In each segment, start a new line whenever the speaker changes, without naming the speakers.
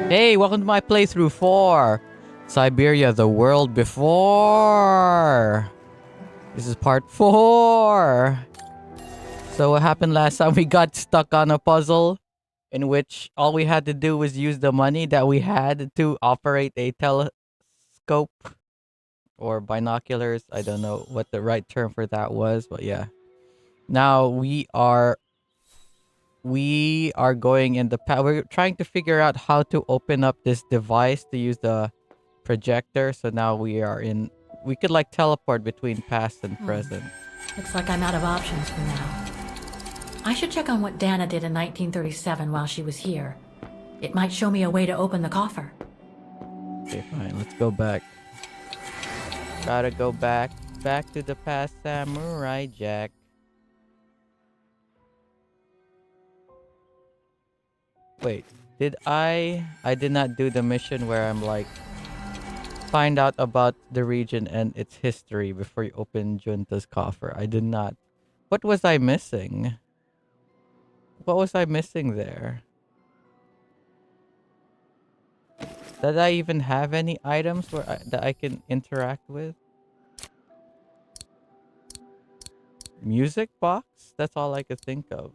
Hey, welcome to my playthrough for Syberia, the world before. This is part 4. So what happened last time? We got stuck on a puzzle in which all we had to do was use the money that we had to operate a telescope or binoculars. I don't know what the right term for that was, but yeah. Now we are going in the we're trying to figure out how to open up this device to use the projector. So now we could like teleport between past and present.
Looks like I'm out of options for now. I should check on what Dana did in 1937 while she was here. It might show me a way to open the coffer.
Okay, fine. Let's go back. Gotta go back to the past, Samurai Jack. Wait, I did not do the mission where I'm like find out about the region and its history before you open Junta's coffer. I did not. What was I missing? What was I missing there? Did I even have any items that I can interact with? Music box? That's all I could think of.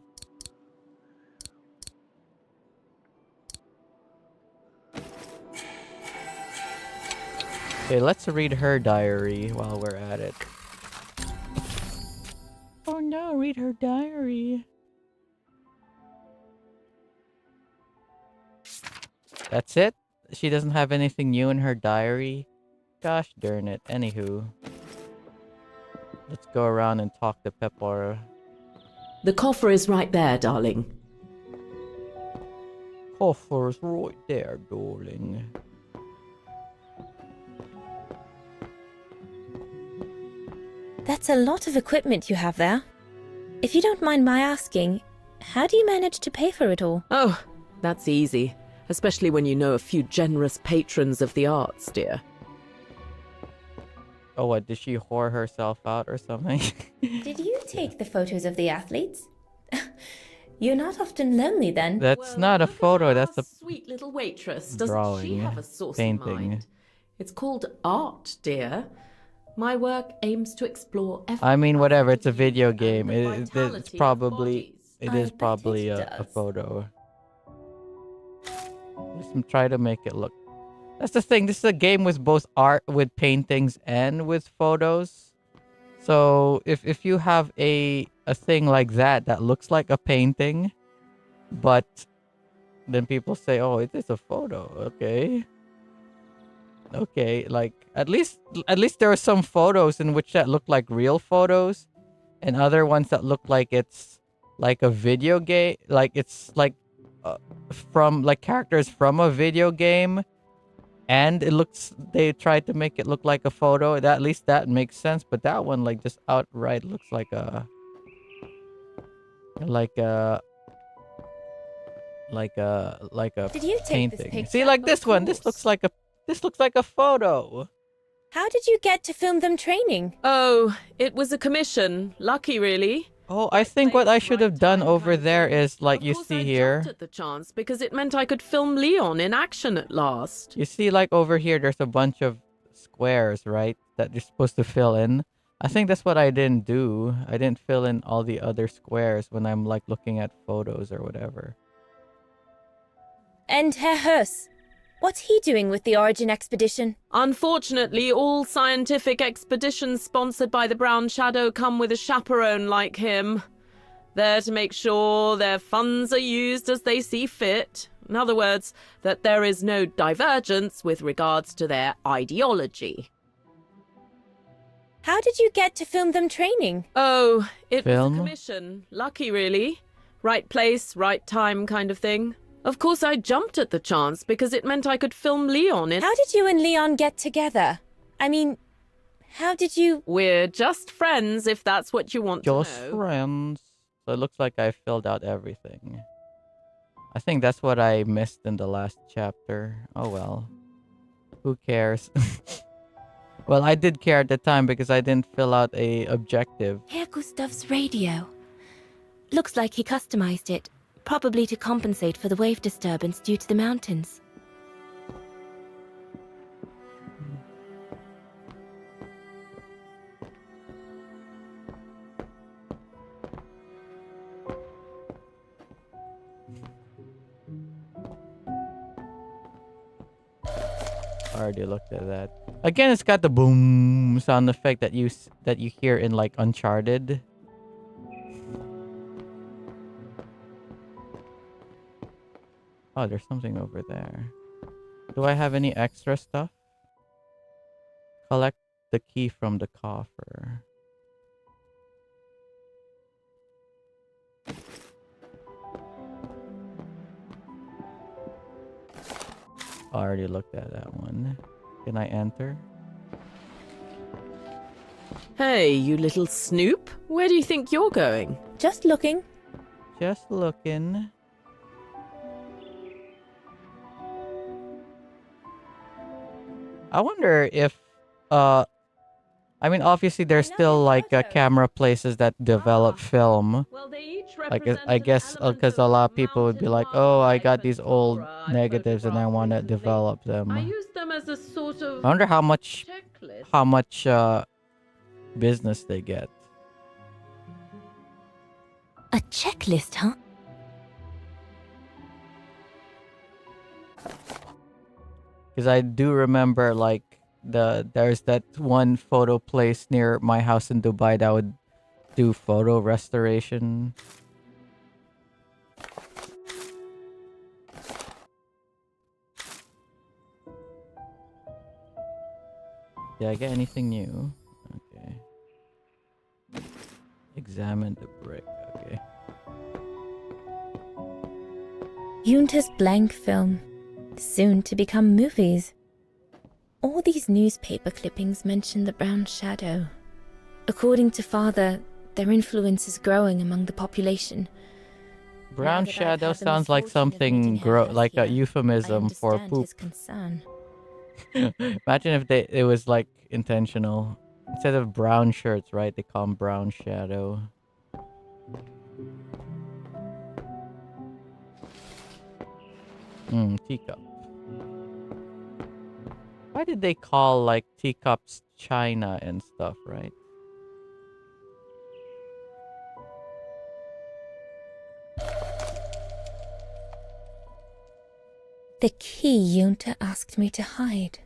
Okay, let's read her diary while we're at it. Oh no, read her diary. That's it? She doesn't have anything new in her diary? Gosh darn it. Anywho. Let's go around and talk to Pepper.
The coffer is right there, darling.
Coffer's right there, darling.
That's a lot of equipment you have there. If you don't mind my asking, how do you manage to pay for it all?
Oh, that's easy. Especially when you know a few generous patrons of the arts, dear.
Oh, what? Did she whore herself out or something?
Did you take the photos of the athletes? You're not often lonely then.
That's not a photo. That's a
sweet little waitress.
drawing,
Doesn't she have a saucy
painting.
mind? It's called art, dear. My work aims to explore every
I mean, whatever. It's a video
and
game.
the
It's
vitality of
probably
bodies.
it
I
is
bet
probably
it
a
does.
photo. Just try to make it look. That's the thing. This is a game with both art, with paintings, and with photos. So if you have a thing like that looks like a painting, but then people say, "Oh, it is a photo." Okay, like at least there are some photos in which that look like real photos, and other ones that look like it's like a video game, like it's like from like characters from a video game, and they tried to make it look like a photo. That, at least that makes sense, but that one like just outright looks like a
Did you take this
painting.
picture?
See, like
Of
this one, this
course.
looks like a photo.
How did you get to film them training?
Oh, it was a commission. Lucky, really.
Oh, I think what I
Place,
should
right
have done
time
over
kind of
there
thing.
is like
Of
you
course,
see
I
here.
jumped at the chance because it meant I could film Leon in action at last.
You see, like over here, there's a bunch of squares, right? That you're supposed to fill in. I think that's what I didn't do. I didn't fill in all the other squares when I'm like looking at photos or whatever.
And Herr Hus, what's he doing with the Origin expedition?
Unfortunately, all scientific expeditions sponsored by the Brown Shadow come with a chaperone like him. There to make sure their funds are used as they see fit. In other words, that there is no divergence with regards to their ideology.
How did you get to film them training?
Oh, it
Film?
was a commission. Lucky, really. Right place, right time kind of thing. Of course, I jumped at the chance because it meant I could film Leon in...
How did you and Leon get together? I mean, how did you...
We're just friends, if that's what you want
Just
to know.
friends. So it looks like I filled out everything. I think that's what I missed in the last chapter. Oh well. Who cares? Well, I did care at the time because I didn't fill out a objective.
Herr Gustav's radio. Looks like he customized it, probably to compensate for the wave disturbance due to the mountains.
already looked at that. Again, it's got the boom sound effect that you hear in like Uncharted. Oh, there's something over there. Do I have any extra stuff? Collect the key from the coffer. Already looked at that one. Can I enter?
Hey, you little snoop. Where do you think you're going?
Just looking.
Just looking. I wonder if I mean, obviously there's still like camera places that develop film.
Well, they each
Like
represent
I
an
guess
element
because a lot of
of
people would be
mountain
like, "Oh, I got
wildlife
these
and
old
flora I
negatives and I
photographed
want to
recently.
develop
I
them."
use them as a sort of
I wonder how much
checklist.
business they get.
A checklist, huh?
Because I do remember like there's that one photo place near my house in Dubai that would do photo restoration. Did I get anything new? Okay. Examine the brick. Okay.
Yunta's blank film, soon to become movies. All these newspaper clippings mention the brown shadow. According to Father, their influence is growing among the population.
Brown
Now that I've
shadow
had the
sounds like
misfortune of
something
meeting her
like a
here,
euphemism
I
for
understand
poop.
his concern.
Imagine if it was like intentional. Instead of brown shirts, right? They call them brown shadow. Teacup. Why did they call like teacups China and stuff, right?
The key Yunta asked me to hide.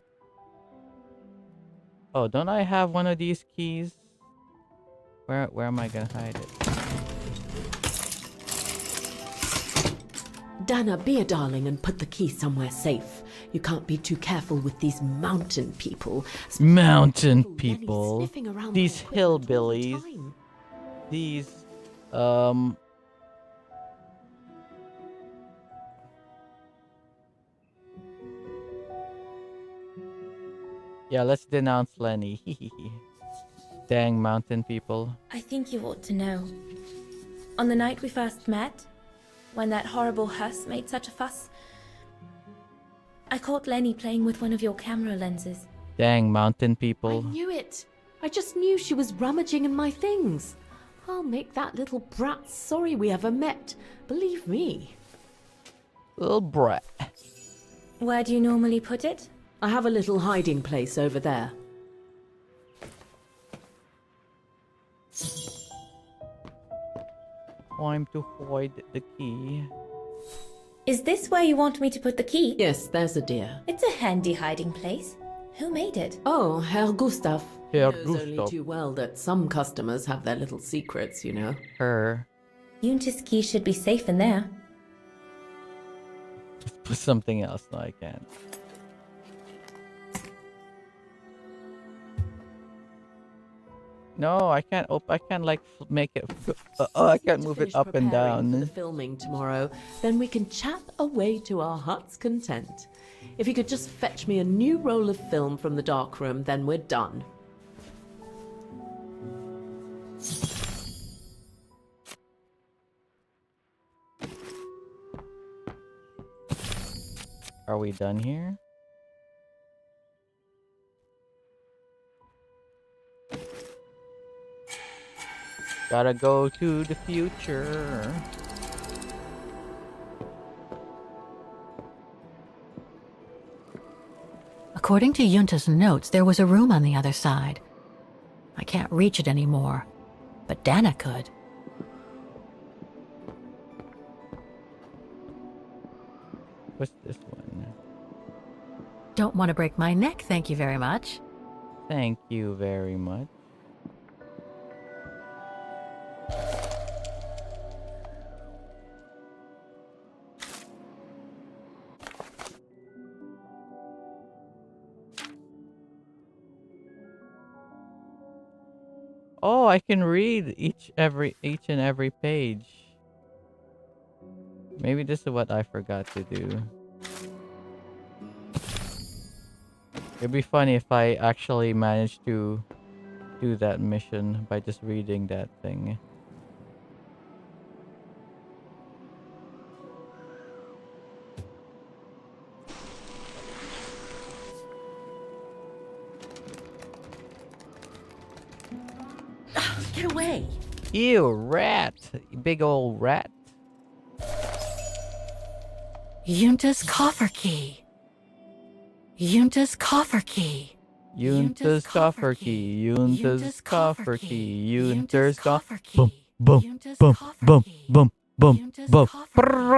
Oh, don't I have one of these keys? Where am I gonna hide it?
Dana, be a darling and put the key somewhere safe. You can't be too careful with these mountain people.
Mountain
Little Lenny
people.
sniffing around
These
my equipment all the
hillbillies.
time.
These yeah, let's denounce Lenny. Dang mountain people.
I think you ought to know. On the night we first met, when that horrible Huss made such a fuss, I caught Lenny playing with one of your camera lenses.
Dang mountain
I
people.
knew it. I just knew she was rummaging in my things. I'll make that little brat sorry we ever met. Believe me.
Little brat.
Where do you normally put it?
I have a little hiding place over there.
Time to hide the key.
Is this where you want me to put the key?
Yes, there's a dear.
It's a handy hiding place. Who made it?
Oh, Herr Gustav.
Herr
He knows only
Gustav.
too well that some customers have their little secrets, you know.
Her.
Yunta's key should be safe in there.
Let's put something else. No, I can't. No, I can't. I can't like make it. I can't
To
move it
finish
up and
preparing for the
down.
filming tomorrow, then we can chat away to our heart's content. If you could just fetch me a new roll of film from the darkroom, then we're done.
Are we done here? Gotta go to the future.
According to Yunta's notes, there was a room on the other side. I can't reach it anymore, but Dana could.
What's this one?
Don't want to break my neck, thank you very much.
Thank you very much. Oh, I can read each and every page. Maybe this is what I forgot to do. It'd be funny if I actually managed to do that mission by just reading that thing.
Get away!
Ew, rat! Big old rat.
Yunta's coffer key. Yunta's coffer key.
Yunta's coffer key. Yunta's coffer key. Yunta's coffer key.
Boom,
Boom, boom, boom, boom, boom, boom.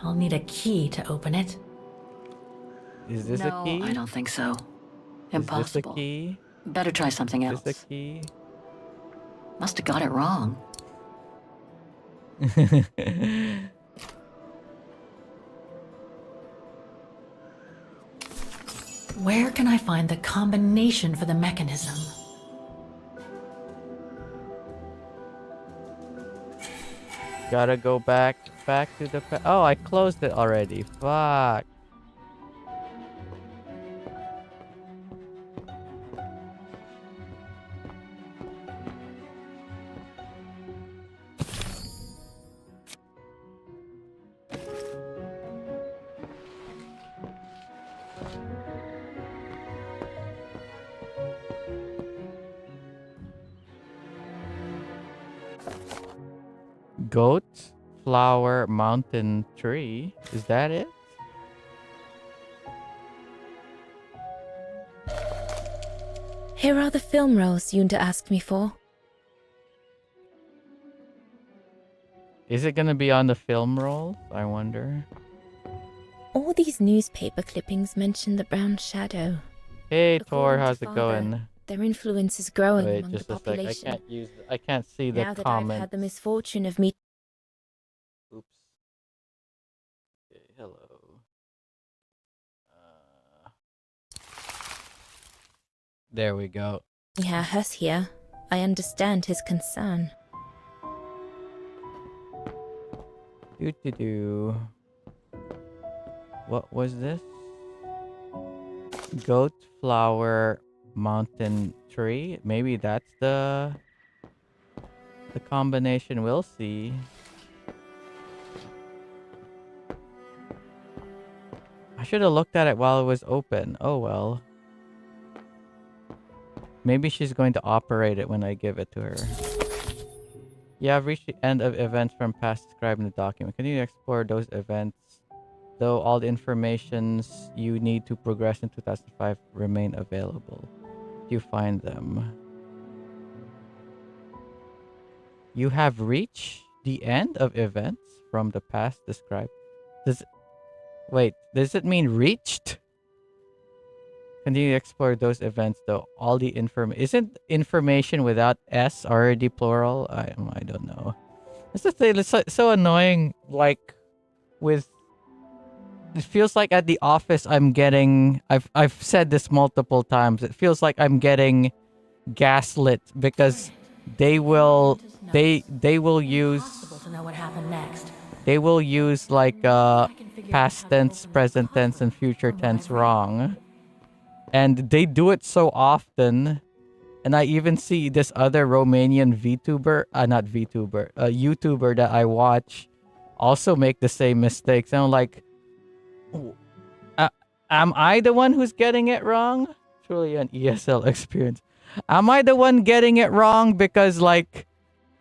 I'll need a key to open it.
Is this a key?
No, I don't think so.
Is
Impossible.
this a key?
Better try something else.
Is this a key?
Must have got it wrong.
Where can I find the combination for the mechanism?
Gotta go back to the oh, I closed it already. Fuck. Goat, flower, mountain, tree. Is that it?
Here are the film rolls Yunta asked me for.
Is it gonna be on the film roll? I wonder.
All these newspaper clippings mention the brown shadow.
Hey Tor,
According to
how's it
Father,
going?
Their influence is growing
Wait,
among the
just a sec.
population.
I can't see the
Now that I've
comment.
had the misfortune of meeting
Oops. Okay, hello. There we go.
Hus here, I understand his concern.
Do. What was this? Goat, flower, mountain, tree. Maybe that's the combination. We'll see. I should have looked at it while it was open. Oh well. Maybe she's going to operate it when I give it to her. Yeah, I've reached the end of events from past described in the document. Continue to explore those events, though all the informations you need to progress in 2005 remain available. You find them. You have reached the end of events from the past described. Wait, does it mean reached? Continue to explore those events, though all the isn't information without S already plural? I don't know. It's just it's so annoying. Like with it feels like at the office I'm getting. I've said this multiple times. It feels like I'm getting gaslit because they will use
Impossible to know what happened next.
they will use like past tense, present tense, and future tense wrong. And they do it so often. And I even see this other Romanian YouTuber that I watch also make the same mistakes. And I'm like, am I the one who's getting it wrong? Truly an ESL experience. Am I the one getting it wrong? Because like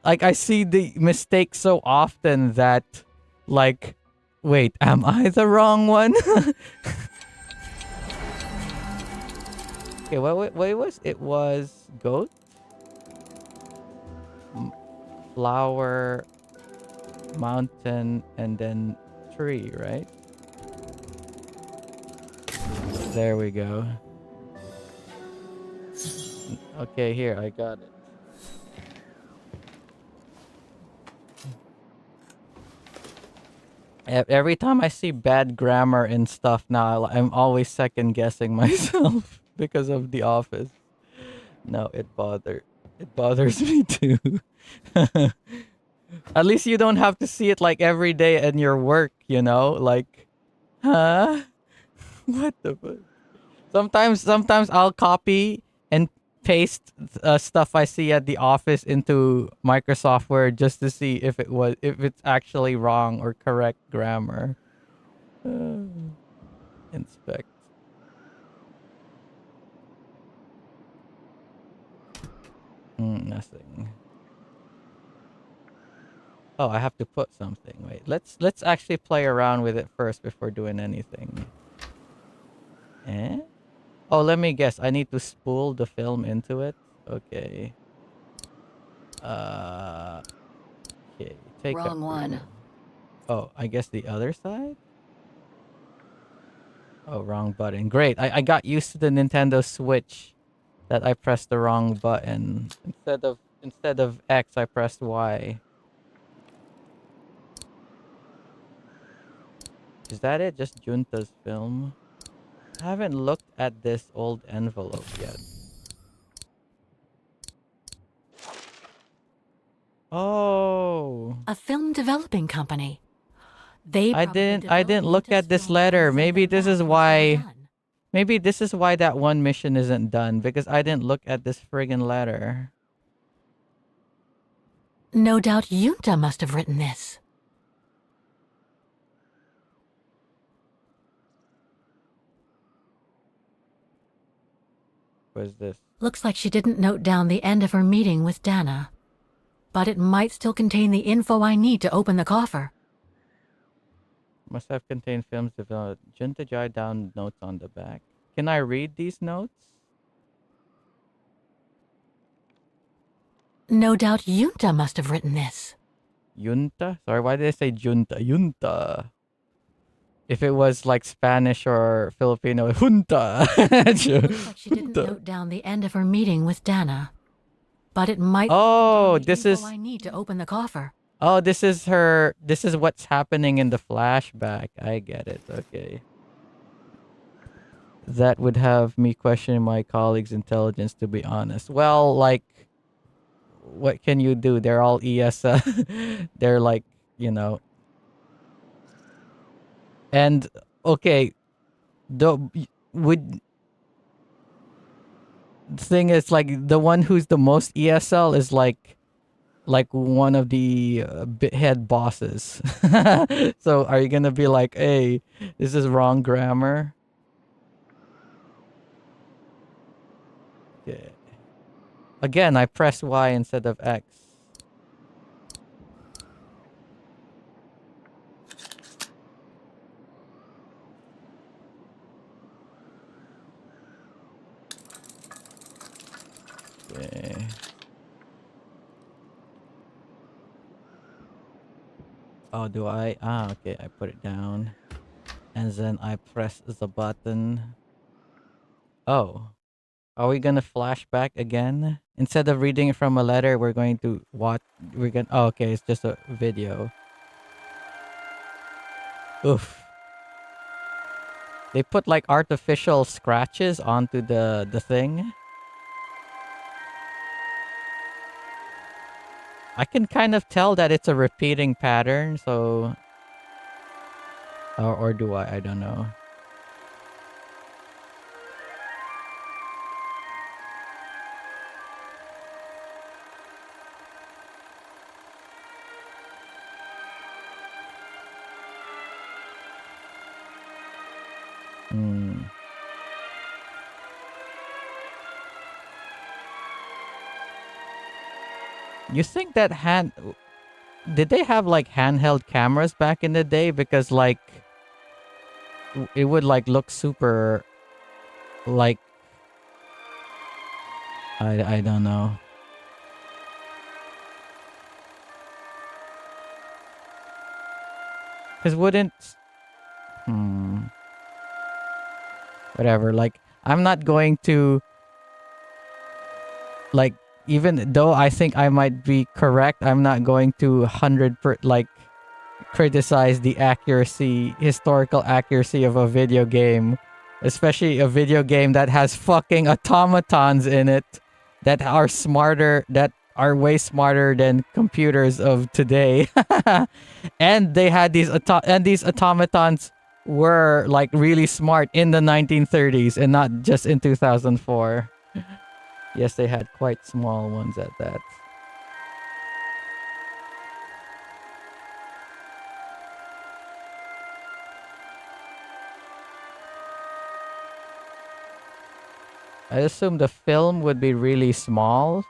I see the mistake so often that like wait, am I the wrong one? Okay, what it was? It was goat, flower, mountain, and then tree, right? There we go. Okay, here, I got it. Every time I see bad grammar and stuff now, I'm always second guessing myself because of The Office. No, it bothers me too. At least you don't have to see it like every day in your work, you know? Like, huh? What the fuck? Sometimes I'll copy and paste stuff I see at the office into Microsoft Word just to see if it's actually wrong or correct grammar. Inspect. Nothing. Oh, I have to put something. Wait, let's actually play around with it first before doing anything. Eh? Oh, let me guess. I need to spool the film into it. Okay. Uh. Okay. Take a
Wrong one.
photo. Oh, I guess the other side. Oh, wrong button. Great. I got used to the Nintendo Switch that I pressed the wrong button. Instead of X, I pressed Y. Is that it? Just Junta's film? I haven't looked at this old envelope yet. Oh.
A film developing company. They
I
probably
didn't
developed
look
Yunta's
at this
film plan
letter.
and sent
Maybe
them
this
back
is
once they were
why
done.
maybe this is why that one mission isn't done because I didn't look at this friggin' letter.
No doubt Yunta must have written this.
What is this?
Looks like she didn't note down the end of her meeting with Dana. But it might still contain the info I need to open the coffer.
Must have contained films developed. Junta jotted down notes on the back. Can I read these notes?
No doubt Yunta must have written this.
Junta? Sorry, why did I say junta? Junta. If it was like Spanish or Filipino, junta.
Looks like she didn't note down the end of her meeting with Dana. But it might
Oh,
contain the
this
info
is
I need to open the coffer.
oh, this is her. This is what's happening in the flashback. I get it. Okay. That would have me questioning my colleagues' intelligence, to be honest. Well, like, what can you do? They're all ESA. They're like, you know. And okay, the would the thing is like the one who's the most ESL is like one of the head bosses. So are you gonna be like, hey, this is wrong grammar? Okay. Again, I press Y instead of X. Okay. Oh, do I? Ah, okay. I put it down. And then I press the button. Oh. Are we gonna flash back again? Instead of reading it from a letter, we're going to watch. We're gonna. Oh, okay. It's just a video. Oof. They put like artificial scratches onto the thing. I can kind of tell that it's a repeating pattern, so or do I? I don't know. Hmm. You think that did they have like handheld cameras back in the day? Because like it would like look super like I don't know. Cause wouldn't whatever, like I'm not going to like, even though I think I might be correct, I'm not going to like criticize the historical accuracy of a video game, especially a video game that has fucking automatons in it that are way smarter than computers of today. And they had these automatons were like really smart in the 1930s and not just in 2004. Yes, they had quite small ones at that. I assume the film would be really small.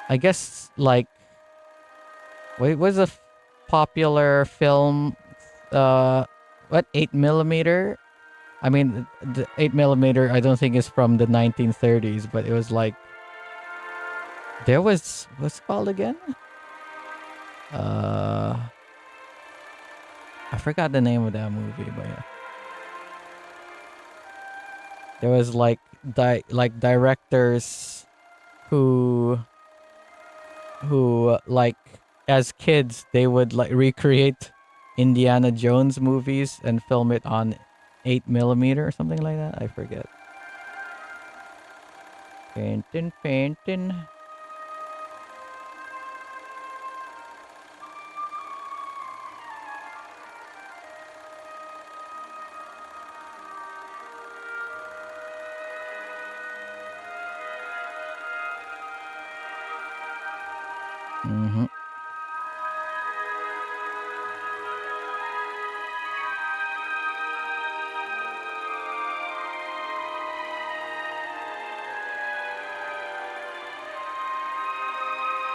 I guess like what was a popular film? What 8mm? I mean, the 8mm I don't think is from the 1930s, but it was like there was what's it called again? I forgot the name of that movie, but yeah. There was like directors who like as kids they would like recreate Indiana Jones movies and film it on 8mm or something like that. I forget. Painting. Mm-hmm.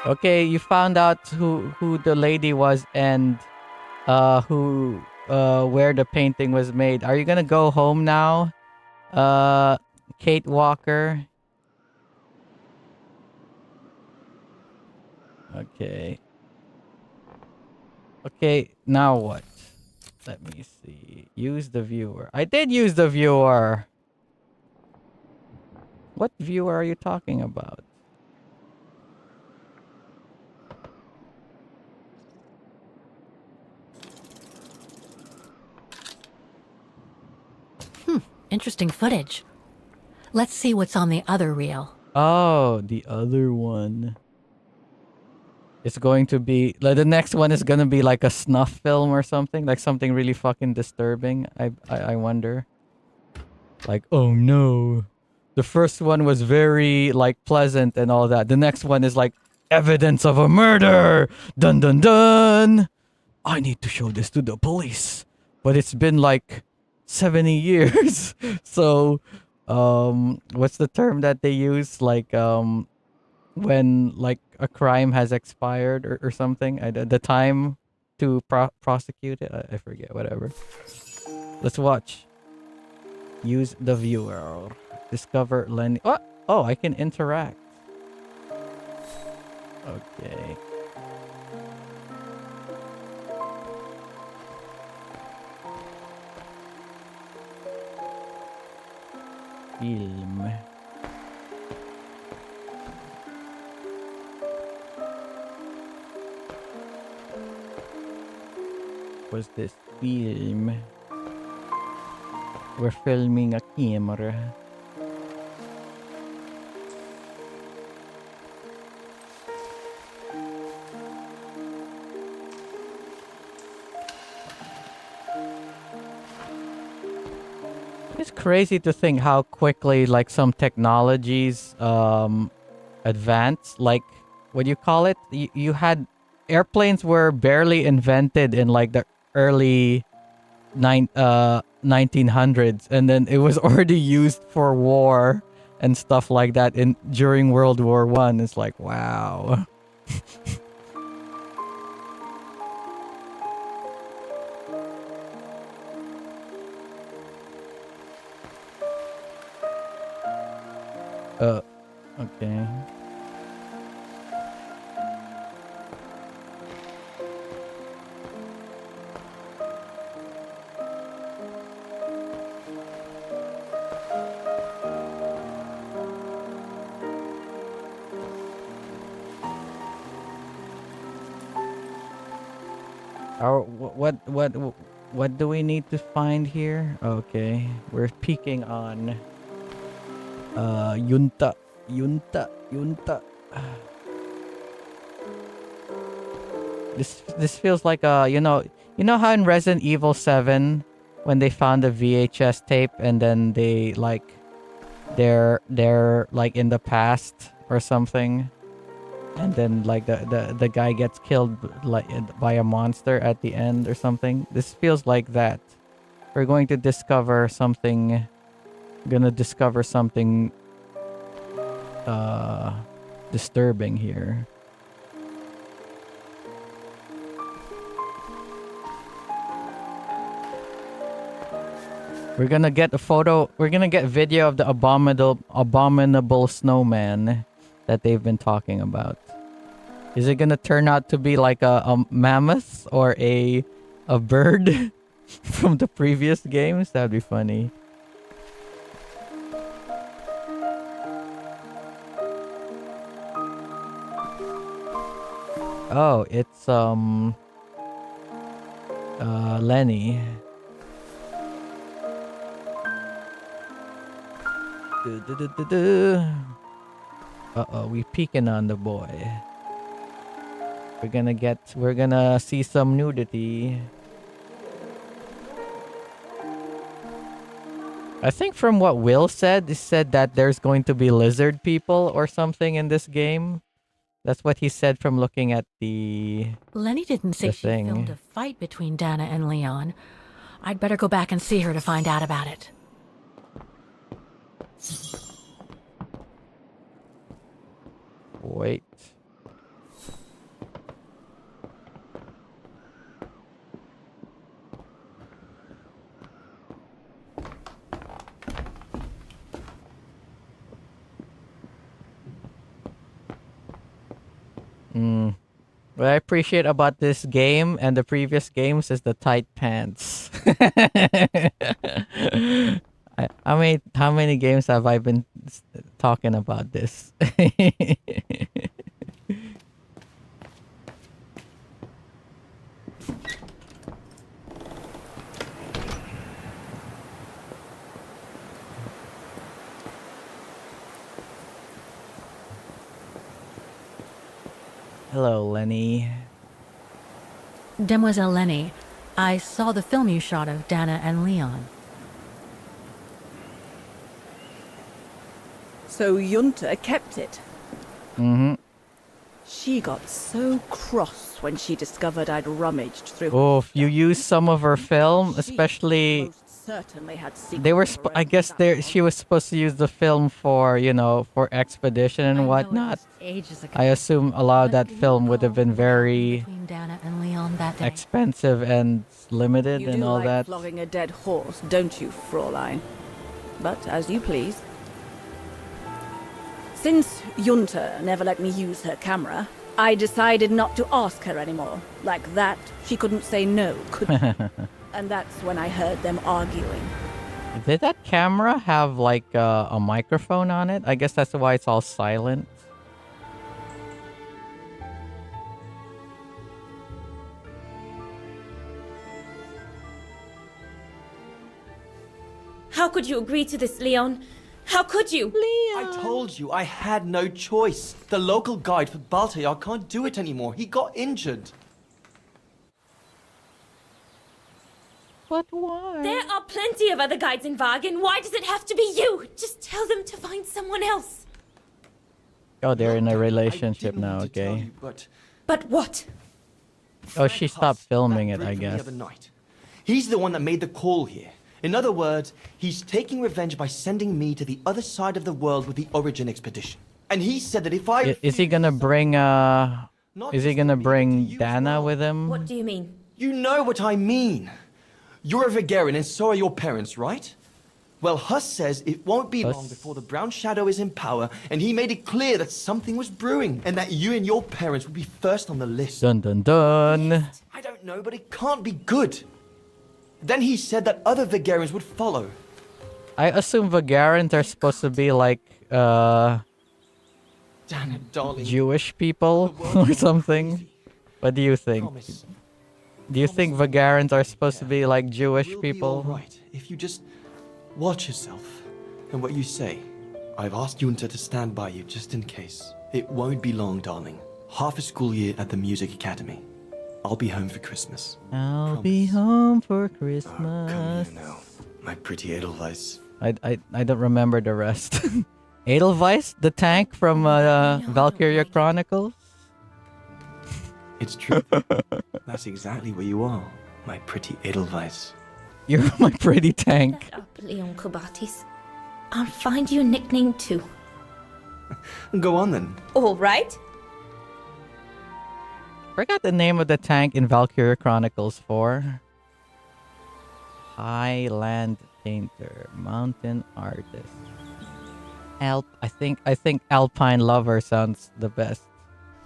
Okay, you found out who the lady was and who where the painting was made. Are you gonna go home now? Kate Walker. Okay. Okay, now what? Let me see. Use the viewer. I did use the viewer. What viewer are you talking about?
Interesting footage. Let's see what's on the other reel.
Oh, the other one. It's going to be like the next one is gonna be like a snuff film or something, like something really fucking disturbing. I wonder. Like, oh no, the first one was very like pleasant and all that. The next one is like evidence of a murder. Dun dun dun. I need to show this to the police, but it's been like 70 years. So, what's the term that they use? Like, when like a crime has expired or something, the time to prosecute it, I forget, whatever. Let's watch. Use the viewer. Discover Lenny. Oh, I can interact. Okay. Film. Was this film? We're filming a camera. It's crazy to think how quickly like some technologies advance. Like, what do you call it? You had airplanes were barely invented in like the early 1900s, and then it was already used for war and stuff like that during World War I. It's like, wow. Okay. What do we need to find here? Okay, we're peeking on Yunta. This feels like you know how in Resident Evil 7 when they found the VHS tape and then they like they're like in the past or something, and then like the guy gets killed like by a monster at the end or something. This feels like that. We're going to discover something. Gonna discover something disturbing here. We're gonna get a photo. We're gonna get video of the abominable snowman that they've been talking about. Is it gonna turn out to be like a mammoth or a bird from the previous games? That'd be funny. Oh, it's Lenny. Uh-oh, we peeking on the boy. We're gonna see some nudity. I think from what Will said, he said that there's going to be lizard people or something in this game. That's what he said from looking at the
Lenny didn't say
the
she
thing.
filmed a fight between Dana and Leon. I'd better go back and see her to find out about it.
Wait. What I appreciate about this game and the previous games is the tight pants. How many games have I been talking about this? Hello, Lenny.
Demoiselle Lenny, I saw the film you shot of Dana and Leon.
So Junta kept it.
Mm-hmm.
She got so cross when she discovered I'd rummaged through.
Oh, if you use some of her film, especially
Most certainly had secrets
they were.
of her
I
own
guess
family.
she was supposed to use the film for for expedition
I
and
know it
whatnot.
was ages ago.
I assume a lot of
But
that
do you
film would have
recall
been
what happened
very
between Dana and Leon that day?
expensive and limited
You
and
do
all
like
that.
flogging a dead horse, don't you, Fraulein? But as you please. Since Junta never let me use her camera, I decided not to ask her anymore. Like that, she couldn't say no, could she? And that's when I heard them arguing.
Did that camera have like a microphone on it? I guess that's why it's all silent.
How could you agree to this, Leon? How could you?
I told you I had no choice. The local guide for Baltayar can't do it anymore. He got injured.
But why?
There are plenty of other guides in Wagen. Why does it have to be you? Just tell them to find someone else.
Oh, they're in a
Look, I
relationship
didn't
now.
mean to tell
Okay.
you, but
But what?
Oh, she stopped
Huss,
filming
that
it, I
Brit from the
guess.
other night. He's the one that made the call here. In other words, he's taking revenge by sending me to the other side of the world with the Origin expedition. And he said that if I
Is he gonna bring
Not
Is he
just
gonna
me, but to
bring
you as
Dana
well.
with him?
What do you mean?
You know what I mean. You're a Vegarian and so are your parents, right? Well, Huss says it won't be long
Huss?
before the Brown Shadow is in power, and he made it clear that something was brewing, and that you and your parents would be first on the list.
Dun dun dun.
I don't know, but it can't be good. Then he said that other Vegarians would follow.
I assume Vagarans are supposed to be like
Damn it, darling.
Jewish people or something. What do you think?
Promise.
Do you think Vagarans are supposed to be like Jewish
We'll be all
people?
right if you just watch yourself and what you say. I've asked Junta to stand by you just in case. It won't be long, darling. Half a school year at the music academy. I'll be home for Christmas.
I'll be home for Christmas.
Come here now, my pretty Edelweiss.
I don't remember the rest. Edelweiss, the tank from Valkyria Chronicles.
It's true. That's exactly where you are, my pretty Edelweiss.
You're my pretty tank.
Shut up, Leon Kubatis. I'll find you a nickname too.
Go on then.
All right.
Forgot the name of the tank in Valkyria Chronicles 4. Highland painter, mountain artist. I think Alpine Lover sounds the best.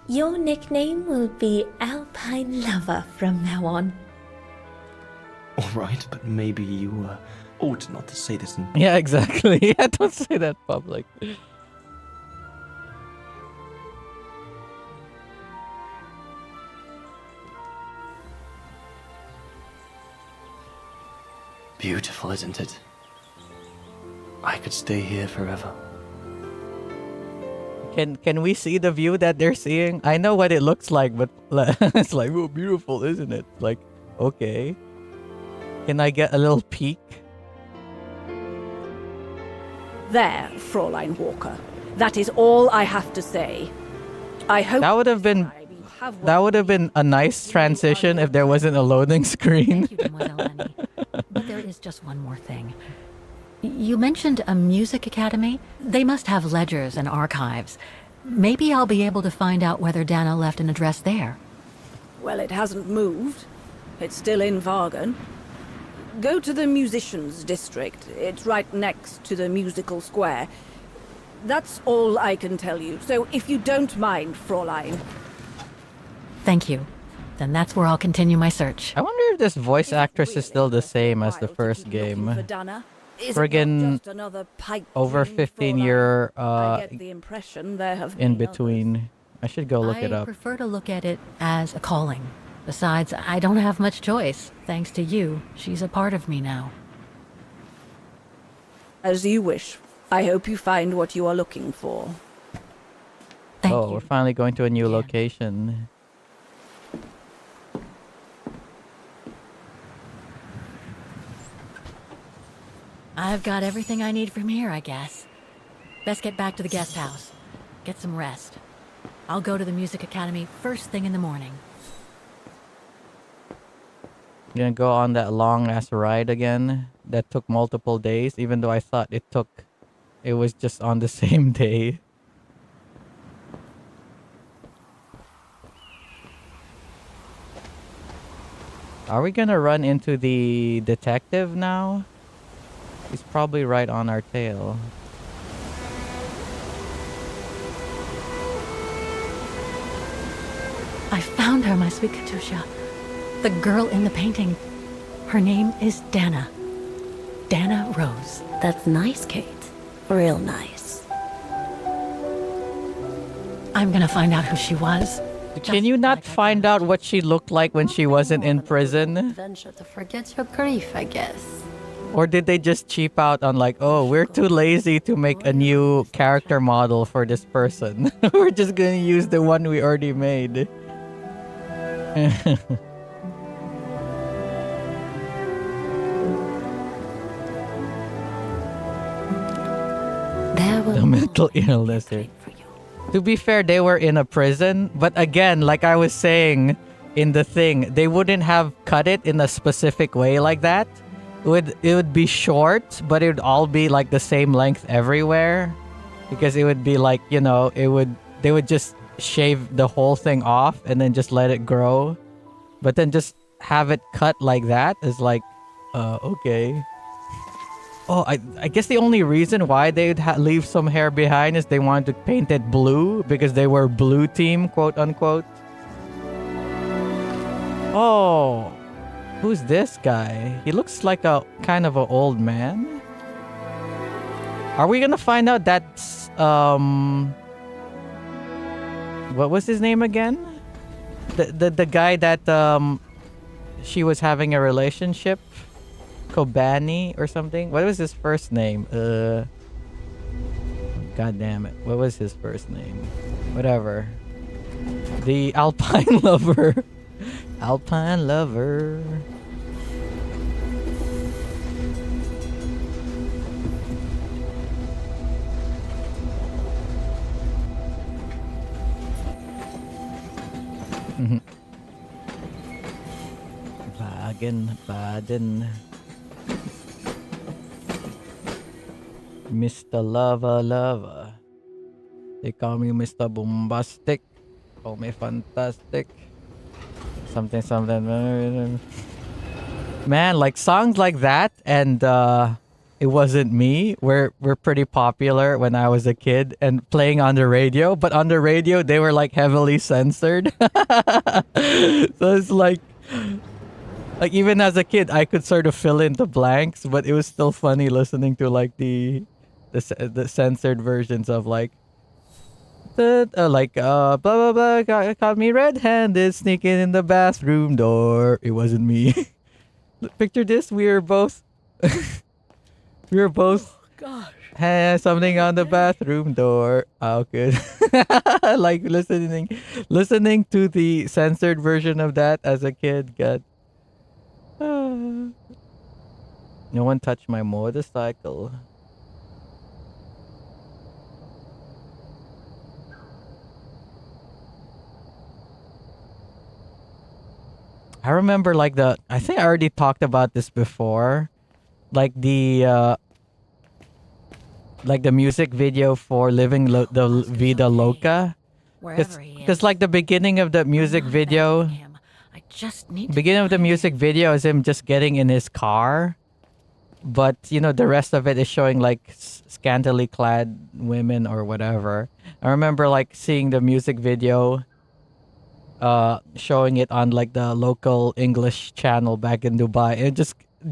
Your nickname will be Alpine Lover from now on.
All right, but maybe you ought not to say this in...
Yeah, exactly. Yeah, don't say that public.
Beautiful, isn't it? I could stay here forever.
Can we see the view that they're seeing? I know what it looks like, but it's like, oh, beautiful, isn't it? Like, okay. Can I get a little peek?
There, Fräulein Walker. That is all I have to say. I hope
That would have been
you have what
that would have been a nice transition if there wasn't a loading screen.
Thank you, Mademoiselle Annie. But there is just one more thing. You mentioned a music academy? They must have ledgers and archives. Maybe I'll be able to find out whether Dana left an address there.
Well, it hasn't moved. It's still in Vargan. Go to the musicians' district. It's right next to the musical square. That's all I can tell you. So if you don't mind, Fräulein.
Thank you. Then that's where I'll continue my search.
I wonder if this voice actress is still the same as the first game. Friggin' over 15-year
I get the impression there have
in
been
between. I should go look it
I
up.
prefer to look at it as a calling. Besides, I don't have much choice. Thanks to you, she's a part of me now.
As you wish. I hope you find what you are looking for.
Thank
Oh,
you.
we're finally going to a new
Yeah.
location.
I've got everything I need from here, I guess. Best get back to the guest house. Get some rest. I'll go to the music academy first thing in the morning.
Gonna go on that long ass ride again that took multiple days, even though I thought it was just on the same day. Are we gonna run into the detective now? He's probably right on our tail.
I found her, my sweet Katusha. The girl in the painting. Her name is Dana. Dana Rose.
That's nice, Kate. Real nice.
I'm gonna find out who she was.
Can you not find out what she looked like when she wasn't in prison?
Adventure to forget your grief, I guess.
Or did they just cheap out on like, oh, we're too lazy to make a new character model for this person. We're just gonna use the one we already made.
There will
The mental illness here.
for you.
To be fair, they were in a prison, but again, like I was saying in the thing, they wouldn't have cut it in a specific way like that. It would be short, but it would all be like the same length everywhere, because it would be like, you know, they would just shave the whole thing off and then just let it grow, but then just have it cut like that is like, okay. Oh, I guess the only reason why they'd leave some hair behind is they wanted to paint it blue because they were blue team, quote unquote. Oh, who's this guy? He looks like a kind of an old man. Are we gonna find out that's what was his name again? The guy that she was having a relationship, Kobani or something. What was his first name? God damn it! What was his first name? Whatever. The Alpine lover. Alpine lover. Baden. Mr. Lover. They call me Mr. Bombastic. Call me fantastic. Something. Man, like songs like that and It Wasn't Me were pretty popular when I was a kid and playing on the radio. But on the radio, they were like heavily censored. So it's like even as a kid, I could sort of fill in the blanks, but it was still funny listening to like the censored versions of like blah blah blah caught me red-handed sneaking in the bathroom door. It wasn't me. Picture this: we were both had something on the bathroom door. Oh, good. Like listening to the censored version of that as a kid. God. No one touched my motorcycle. I remember I think I already talked about this before. Like the music video for Living the Vida Loca. Because like the beginning of the music video, is him just getting in his car. But, the rest of it is showing like scantily clad women or whatever. I remember like seeing the music video, showing it on like the local English channel back in Dubai. And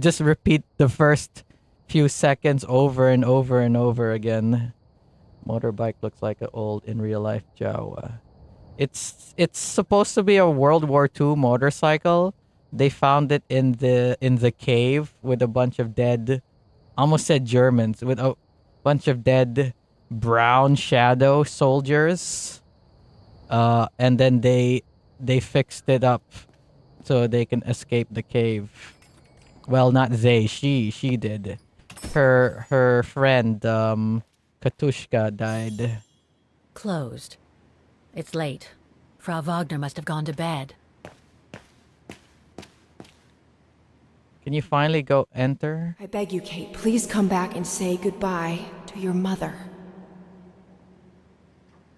just repeat the first few seconds over and over and over again. Motorbike looks like an old in real life Jawa. It's supposed to be a World War II motorcycle. They found it in the cave with a bunch of dead, almost said Germans, with a bunch of dead brown shadow soldiers. And then they fixed it up so they can escape the cave. Well, not they, she did. Her friend, Katushka, died.
Closed. It's late. Frau Wagner must have gone to bed.
Can you finally go enter?
I beg you, Kate, please come back and say goodbye to your mother.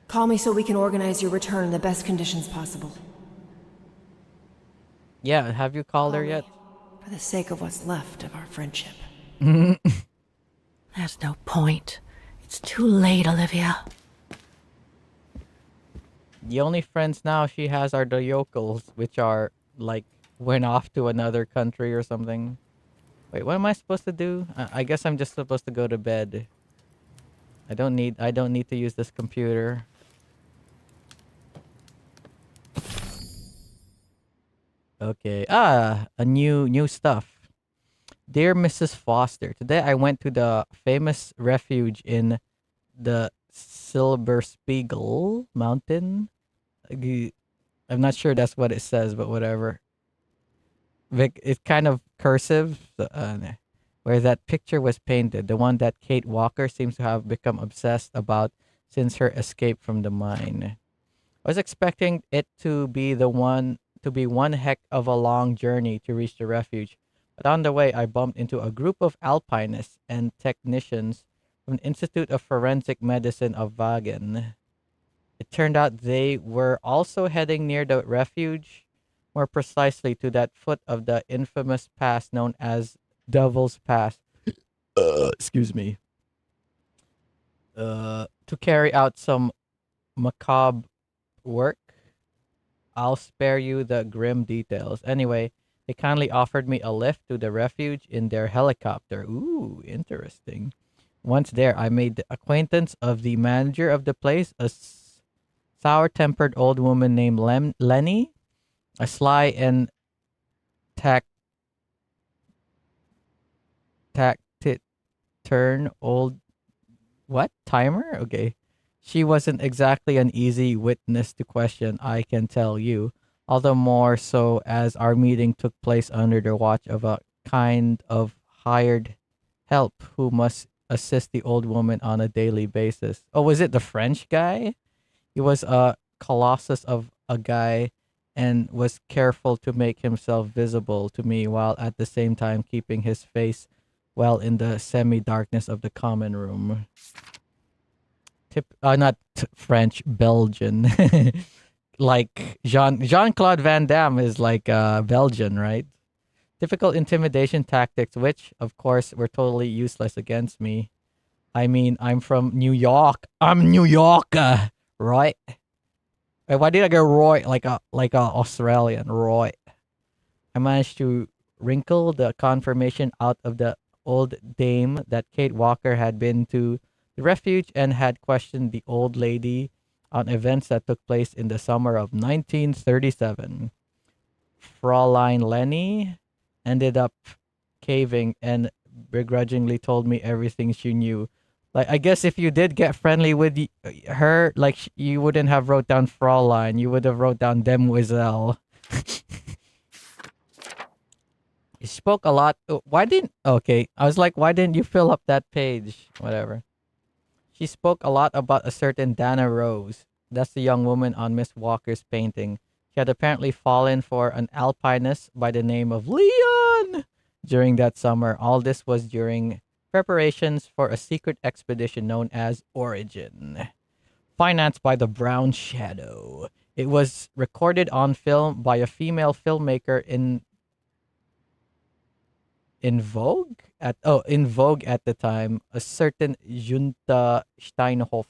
Call me so we can organize your return in the best conditions possible.
Yeah, have you called her yet?
For the sake of what's left of our friendship.
There's no point. It's too late, Olivia.
The only friends now she has are the yokels, which are like went off to another country or something. Wait, what am I supposed to do? I guess I'm just supposed to go to bed. I don't need to use this computer. Okay. A new stuff. Dear Mrs. Foster, today I went to the famous refuge in the Silberspiegel mountain. I'm not sure that's what it says, but whatever. It's kind of cursive, where that picture was painted. The one that Kate Walker seems to have become obsessed about since her escape from the mine. I was expecting it to be one heck of a long journey to reach the refuge. But on the way, I bumped into a group of alpinists and technicians from the Institute of Forensic Medicine of Wagen. It turned out they were also heading near the refuge, more precisely to that foot of the infamous pass known as Devil's Pass. Excuse me. To carry out some macabre work. I'll spare you the grim details. Anyway, they kindly offered me a lift to the refuge in their helicopter. Ooh, interesting. Once there, I made the acquaintance of the manager of the place, a sour-tempered old woman named Lenny, a sly and taciturn old what timer? Okay, she wasn't exactly an easy witness to question, I can tell you. All the more so as our meeting took place under the watch of a kind of hired help who must assist the old woman on a daily basis. Oh, was it the French guy? He was a colossus of a guy and was careful to make himself visible to me while at the same time keeping his face well in the semi-darkness of the common room. Not French, Belgian. Like Jean-Claude Van Damme is like Belgian, right? Typical intimidation tactics, which of course were totally useless against me. I mean, I'm from New York. I'm New Yorker, right? Wait, why did I go Roy like a Australian Roy? I managed to wrinkle the confirmation out of the old dame that Kate Walker had been to the refuge and had questioned the old lady on events that took place in the summer of 1937. Fraulein Lenny ended up caving and begrudgingly told me everything she knew. Like, I guess if you did get friendly with her, like, you wouldn't have wrote down Fraulein. You would have wrote down Demoiselle. You spoke a lot. Okay. I was like, why didn't you fill up that page? Whatever. She spoke a lot about a certain Dana Rose. That's the young woman on Miss Walker's painting. She had apparently fallen for an alpinist by the name of Leon during that summer. All this was during preparations for a secret expedition known as Origin, financed by the Brown Shadow. It was recorded on film by a female filmmaker in vogue at the time, a certain Junta Steinhoff.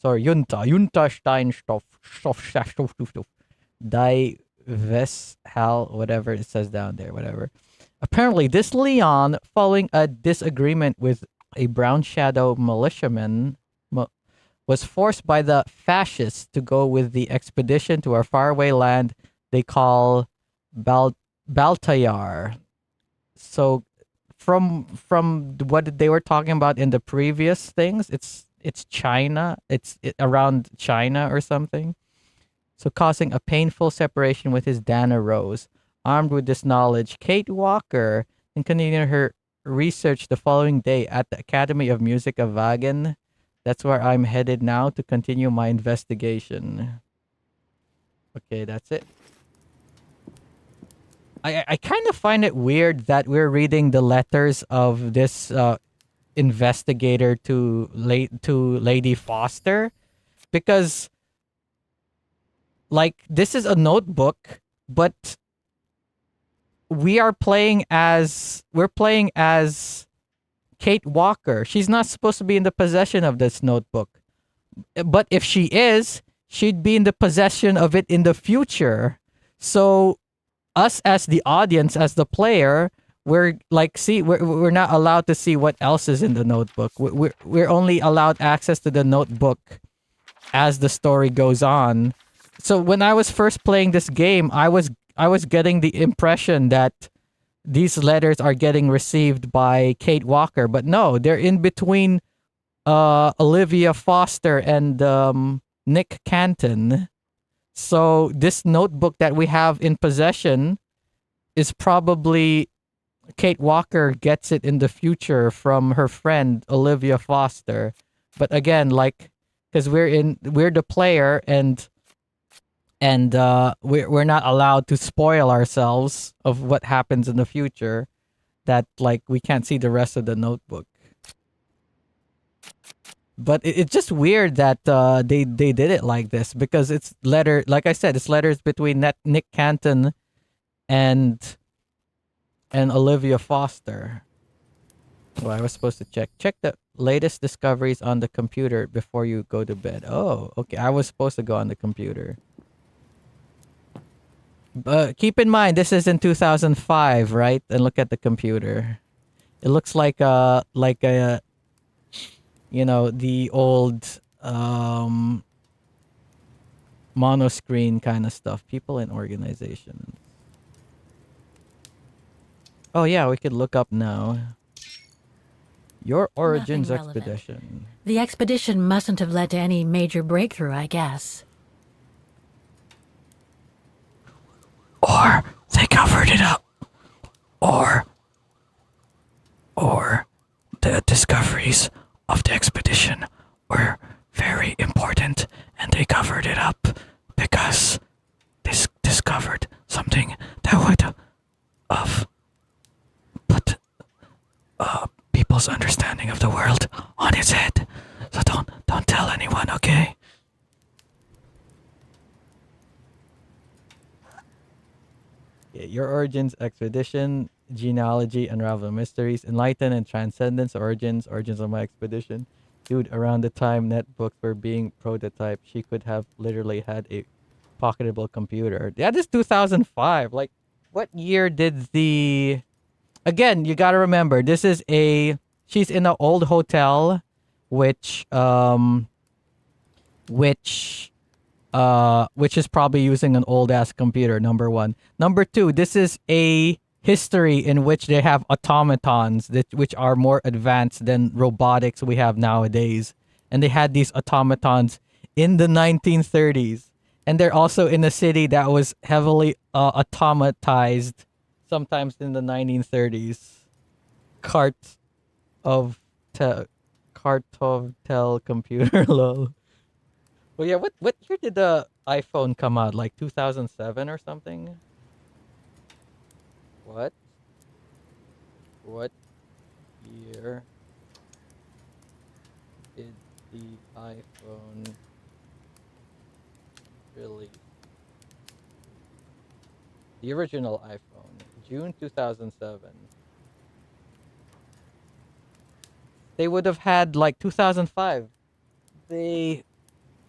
Sorry, Junta Steinstoff. Die Vesthal, whatever it says down there, whatever. Apparently, this Leon, following a disagreement with a Brown Shadow militiaman, was forced by the fascists to go with the expedition to a faraway land they call Baltayar. So, from what they were talking about in the previous things, it's China. It's around China or something. So, causing a painful separation with his Dana Rose. Armed with this knowledge, Kate Walker continued her research the following day at the Academy of Music of Wagen. That's where I'm headed now to continue my investigation. Okay, that's it. I kind of find it weird that we're reading the letters of this investigator to Lady Foster, because like this is a notebook, but we're playing as Kate Walker. She's not supposed to be in the possession of this notebook, but if she is, she'd be in the possession of it in the future. So us as the audience, as the player, we're not allowed to see what else is in the notebook. We're only allowed access to the notebook as the story goes on. So when I was first playing this game, I was getting the impression that these letters are getting received by Kate Walker, but no, they're in between Olivia Foster and Nick Canton. So this notebook that we have in possession is probably Kate Walker gets it in the future from her friend Olivia Foster. But again, like, because we're the player and we're not allowed to spoil ourselves of what happens in the future, that like we can't see the rest of the notebook. But it's just weird that they did it like this because it's letter, like I said, it's letters between Nick Canton and Olivia Foster. Well, I was supposed to check the latest discoveries on the computer before you go to bed. Oh, okay. I was supposed to go on the computer. But keep in mind, this is in 2005, right? And look at the computer. It looks like a the old monoscreen kind of stuff. People in organizations. Oh yeah, we could look up now. Your origins
Nothing relevant.
expedition.
The expedition mustn't have led to any major breakthrough, I guess.
Or they covered it up. Or the discoveries of the expedition were very important and they covered it up because they discovered something that would have put people's understanding of the world on its head. So don't tell anyone, okay? Yeah, your origins expedition, genealogy, unravel mysteries, enlighten and transcendence, origins of my expedition. Dude, around the time netbooks were being prototyped, she could have literally had a pocketable computer. Yeah, this 2005. Like, what year did the... Again, you gotta remember, this is she's in an old hotel, which is probably using an old ass computer, number one. Number two, this is a history in which they have automatons which are more advanced than robotics we have nowadays. And they had these automatons in the 1930s. And they're also in a city that was heavily automatized sometimes in the 1930s. Cart of tel computer, lol. Well, yeah, what year did the iPhone come out? Like 2007 or something? What? What year did the iPhone release? The original iPhone, June 2007. They would have had like 2005.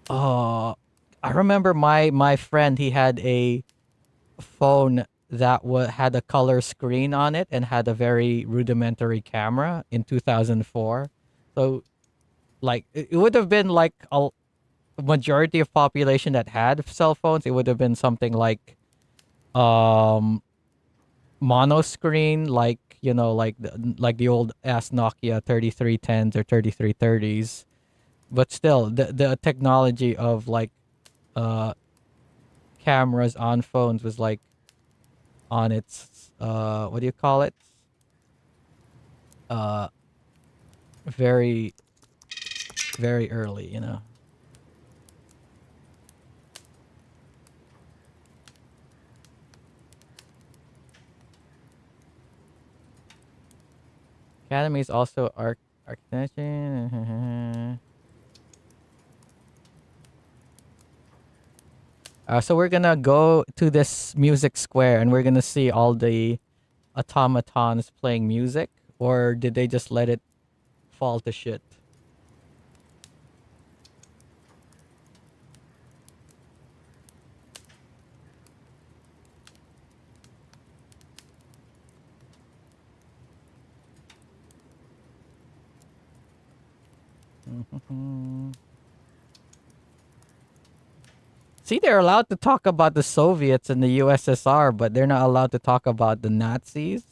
I remember my friend, he had a phone that had a color screen on it and had a very rudimentary camera in 2004. So like it would have been like a majority of population that had cell phones. It would have been something like mono screen, like like the old ass Nokia 3310s or 3330s. But still, the technology of like cameras on phones was like on its what do you call it? Very very early, Academy is also architecture. So we're gonna go to this music square and we're gonna see all the automatons playing music, or did they just let it fall to shit? See, they're allowed to talk about the Soviets and the USSR, but they're not allowed to talk about the Nazis.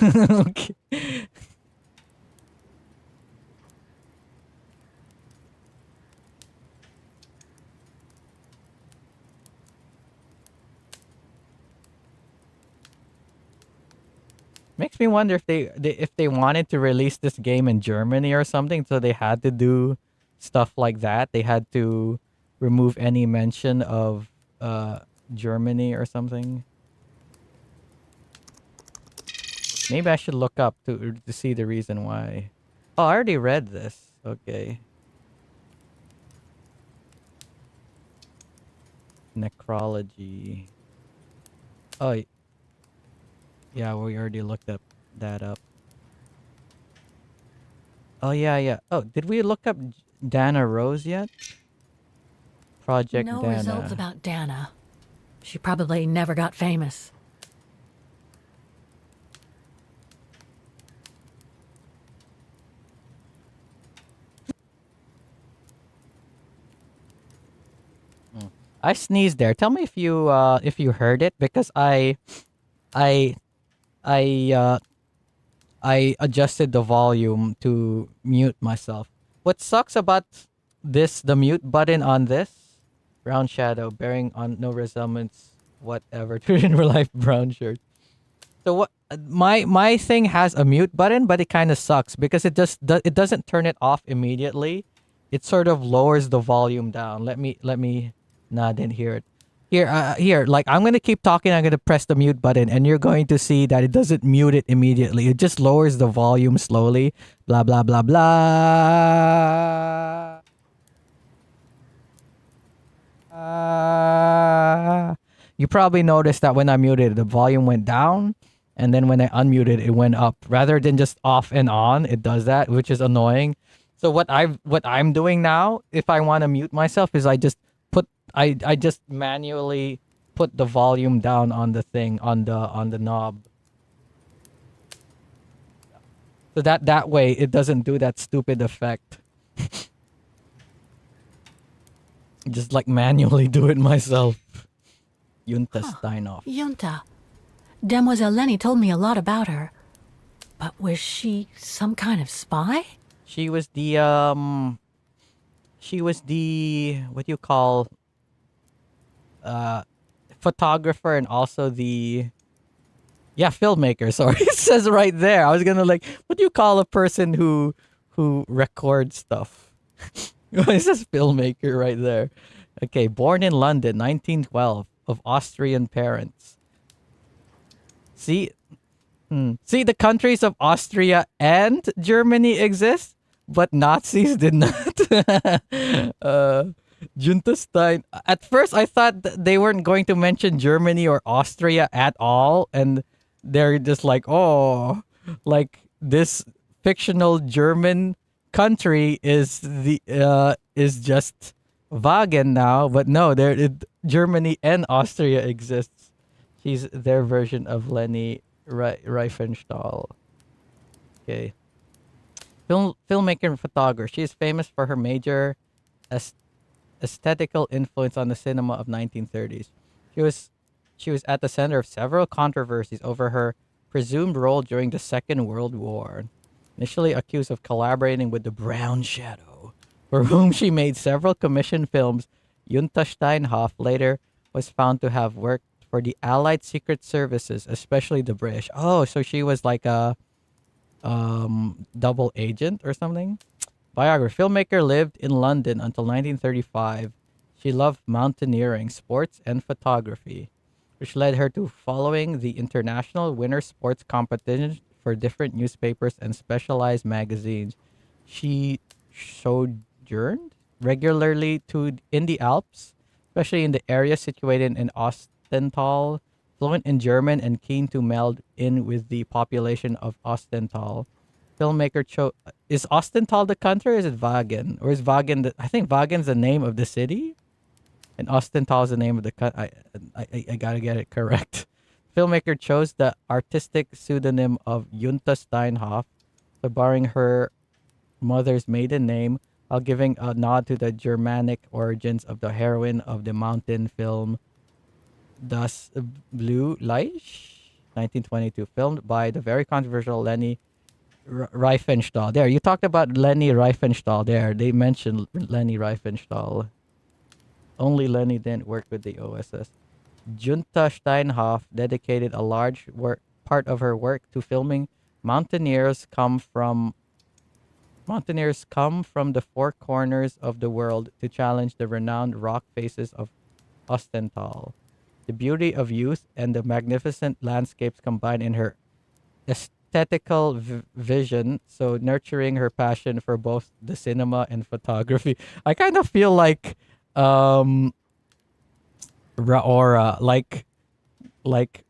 Okay. Makes me wonder if they wanted to release this game in Germany or something, so they had to do stuff like that. They had to remove any mention of Germany or something. Maybe I should look up to see the reason why. Oh, I already read this. Okay. Necrology. Oh, yeah, we already looked up that up. Oh, yeah, yeah. Oh, did we look up Dana Rose yet? Project
No results
Dana.
about Dana. She probably never got famous.
I sneezed there. Tell me if you heard it because I I I adjusted the volume to mute myself. What sucks about the mute button on this brown shadow bearing on no resemblance whatever to in real life brown shirt. So what my thing has a mute button, but it kind of sucks because it doesn't turn it off immediately. It sort of lowers the volume down. Let me. Nah, I didn't hear it. Here. Like I'm gonna keep talking. I'm gonna press the mute button, and you're going to see that it doesn't mute it immediately. It just lowers the volume slowly. Blah blah blah blah. You probably noticed that when I muted, the volume went down, and then when I unmuted, it went up. Rather than just off and on, it does that, which is annoying. So what I'm doing now, if I want to mute myself, is I just manually put the volume down on the thing on the knob. So that way it doesn't do that stupid effect. Just like manually do it myself. Yunta Steinhoff.
Yunta. Demoiselle Lenny told me a lot about her. But was she some kind of spy?
She was the what do you call photographer and also the filmmaker. Sorry, it says right there. I was gonna like, what do you call a person who records stuff? It says filmmaker right there. Okay, born in London, 1912, of Austrian parents. See, see, the countries of Austria and Germany exist, but Nazis did not. Juntenstein. At first, I thought they weren't going to mention Germany or Austria at all, and they're just like, oh, like this fictional German country is just Wagen now, but no, Germany and Austria exists. She's their version of Leni Riefenstahl. Okay. Filmmaker and photographer. She is famous for her major aesthetical influence on the cinema of 1930s. She was at the center of several controversies over her presumed role during the Second World War. Initially accused of collaborating with the Brown Shadow, for whom she made several commissioned films, Jutta Steinhoff later was found to have worked for the Allied Secret Services, especially the British. Oh, so she was like a double agent or something? Biography. Filmmaker lived in London until 1935. She loved mountaineering, sports, and photography, which led her to following the international winter sports competitions for different newspapers and specialized magazines. She sojourned regularly in the Alps, especially in the area situated in Ostental, fluent in German and keen to meld in with the population of Ostental. Filmmaker is Ostental the country or is it Wagen? Or is Wagen I think Wagen's the name of the city? And Ostental is the name of the I gotta get it correct. Filmmaker chose the artistic pseudonym of Jutta Steinhoff, so borrowing her mother's maiden name, while giving a nod to the Germanic origins of the heroine of the mountain film Das Blue Licht, 1922, filmed by the very controversial Leni Riefenstahl. There, you talked about Leni Riefenstahl there. They mentioned Leni Riefenstahl. Only Leni didn't work with the OSS. Jutta Steinhoff dedicated a large part of her work to filming mountaineers come from the four corners of the world to challenge the renowned rock faces of Ostental. The beauty of youth and the magnificent landscapes combined in her aesthetical vision, so nurturing her passion for both the cinema and photography. I kind of feel like Raora, like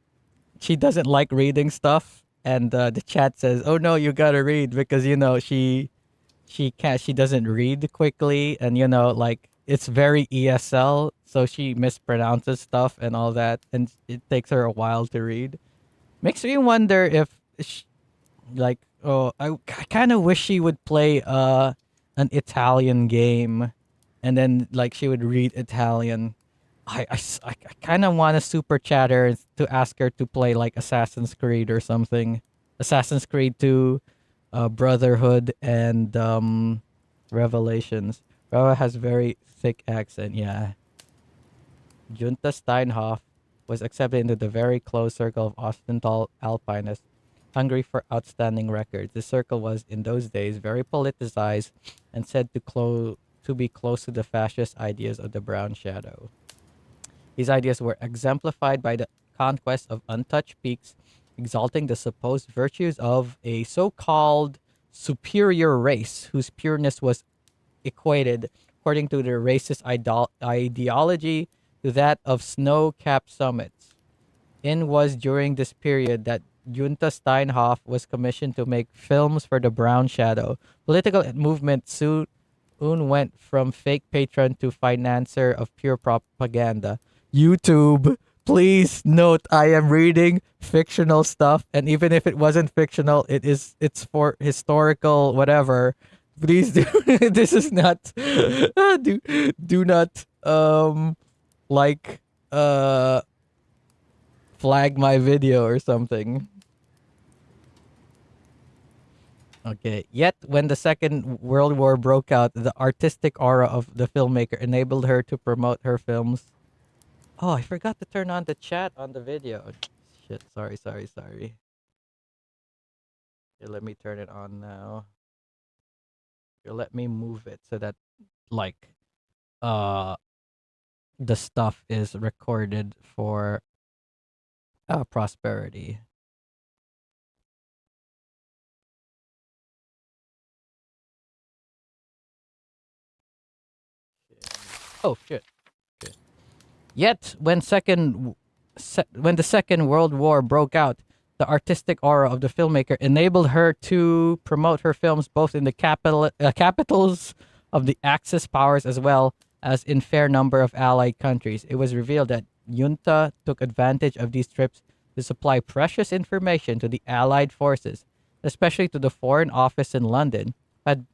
she doesn't like reading stuff, and the chat says, "Oh no, you gotta read because she doesn't read quickly, and like it's very ESL, so she mispronounces stuff and all that, and it takes her a while to read. Makes me wonder if like, oh, I kind of wish she would play an Italian game, and then like she would read Italian. I kind of want to super chat her to ask her to play like Assassin's Creed or something. Assassin's Creed 2, Brotherhood, and Revelations. Reva has very thick accent, yeah. Junta Steinhoff was accepted into the very close circle of Ostenthal alpinists, hungry for outstanding records. The circle was, in those days, very politicized and said to be close to the fascist ideas of the Brown Shadow. These ideas were exemplified by the conquest of untouched peaks, exalting the supposed virtues of a so-called superior race whose pureness was equated, according to the racist ideology, to that of snow-capped summits. It was during this period that Junta Steinhoff was commissioned to make films for the Brown Shadow. Political movement soon went from fake patron to financier of pure propaganda. YouTube, please note I am reading fictional stuff, and even if it wasn't fictional, it's for historical whatever. Please do this is not do not like flag my video or something. Okay. Yet, when the Second World War broke out, the artistic aura of the filmmaker enabled her to promote her films. Oh, I forgot to turn on the chat on the video. Shit, sorry. Here, let me turn it on now. Here, let me move it so that, like, the stuff is recorded for prosperity. Oh shit. Okay. Yet when the Second World War broke out, the artistic aura of the filmmaker enabled her to promote her films both in the capitals of the Axis powers as well as in fair number of allied countries. It was revealed that Junta took advantage of these trips to supply precious information to the Allied forces, especially to the Foreign Office in London, had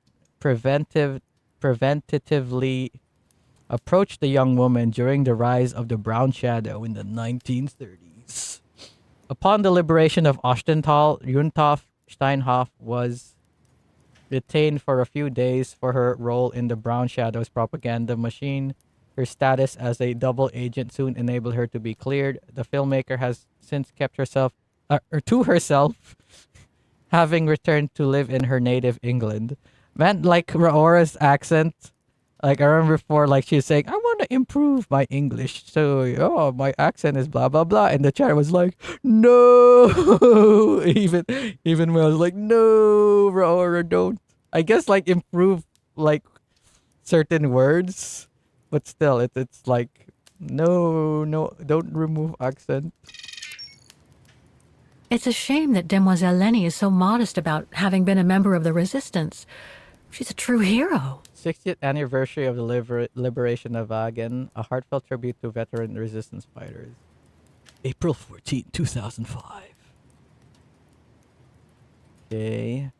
preventatively approached the young woman during the rise of the Brown Shadow in the 1930s. Upon the liberation of Ostenthal, Junta Steinhoff was detained for a few days for her role in the Brown Shadow's propaganda machine. Her status as a double agent soon enabled her to be cleared. The filmmaker has since kept herself to herself, having returned to live in her native England. Man, like Raora's accent, like I remember before, like she was saying, "I want to improve my English, so my accent is blah blah blah," and the chat was like, "No," even when I was like, "No, Raora, don't." I guess like improve like certain words, but still, it's like no, don't remove accent.
It's a shame that Demoiselle Lenny is so modest about having been a member of the Resistance. She's a true hero.
60th anniversary of the liberation of Wagen, a heartfelt tribute to veteran resistance fighters. April 14, 2005. Okay.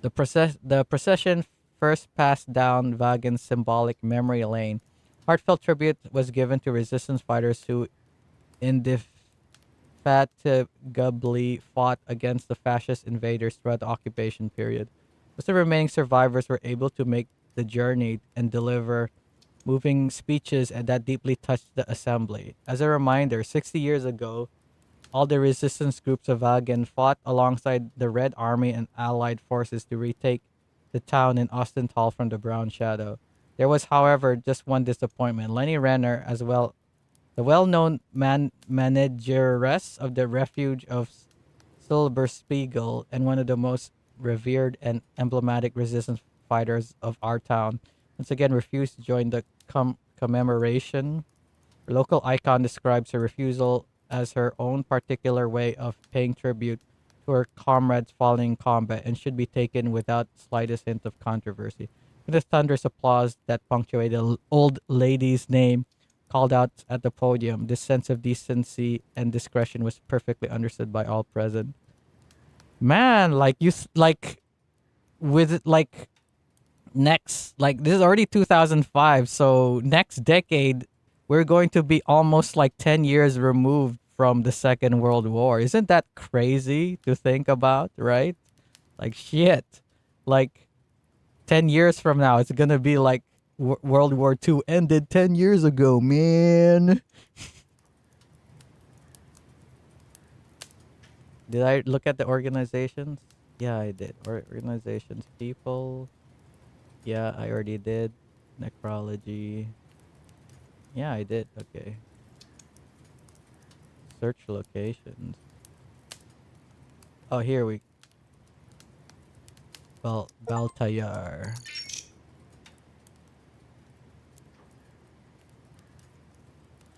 The procession first passed down Wagen's symbolic memory lane. Heartfelt tribute was given to resistance fighters who indefatigably fought against the fascist invaders throughout the occupation period. Most of the remaining survivors were able to make the journey and deliver moving speeches and that deeply touched the assembly. As a reminder, 60 years ago, all the resistance groups of Wagen fought alongside the Red Army and Allied forces to retake the town in Ostenthal from the Brown Shadow. There was, however, just one disappointment. Lenny Renner, as well, the well-known manageress of the refuge of Silberspiegel and one of the most revered and emblematic resistance fighters of our town, once again refused to join the commemoration Her local icon describes her refusal as her own particular way of paying tribute to her comrades falling in combat and should be taken without slightest hint of controversy. With the thunderous applause that punctuated the old lady's name called out at the podium, this sense of decency and discretion was perfectly understood by all present. Man, like like with it, like next, like this is already 2005, so next decade we're going to be almost like 10 years removed from the Second World War. Isn't that crazy to think about, right? Like shit. Like 10 years from now it's gonna be like World War II ended 10 years ago, man. Did I look at the organizations? Yeah, I did. Organizations, people. Yeah, I already did. Necrology. Yeah, I did. Okay. Search locations. Oh, here we. Well, Baltayar.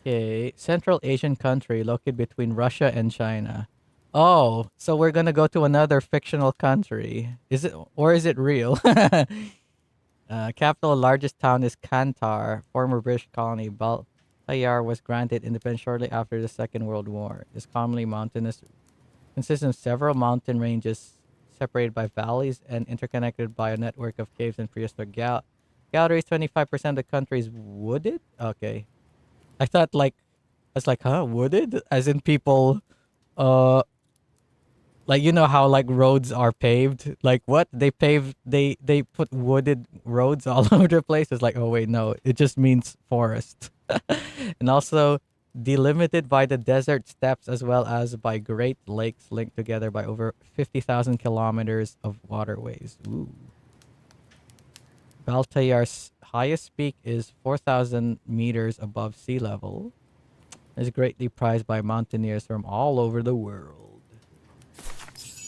Okay, Central Asian country located between Russia and China. Oh, so we're gonna go to another fictional country. Is it, or is it real? Capital largest town is Kantar, former British colony. Baltayar was granted independence shortly after the Second World War. It's commonly mountainous, consists of several mountain ranges separated by valleys and interconnected by a network of caves and prehistoric galleries. 25% of the country is wooded. Okay, I thought like, I was like, huh, wooded? As in people, uh, like you know how like roads are paved? Like what? They put wooded roads all over the place. It's like, oh wait, no, it just means forest. And also delimited by the desert steppes as well as by Great Lakes linked together by over 50,000 kilometers of waterways. Ooh. Baltayar's highest peak is 4,000 meters above sea level. It's greatly prized by mountaineers from all over the world.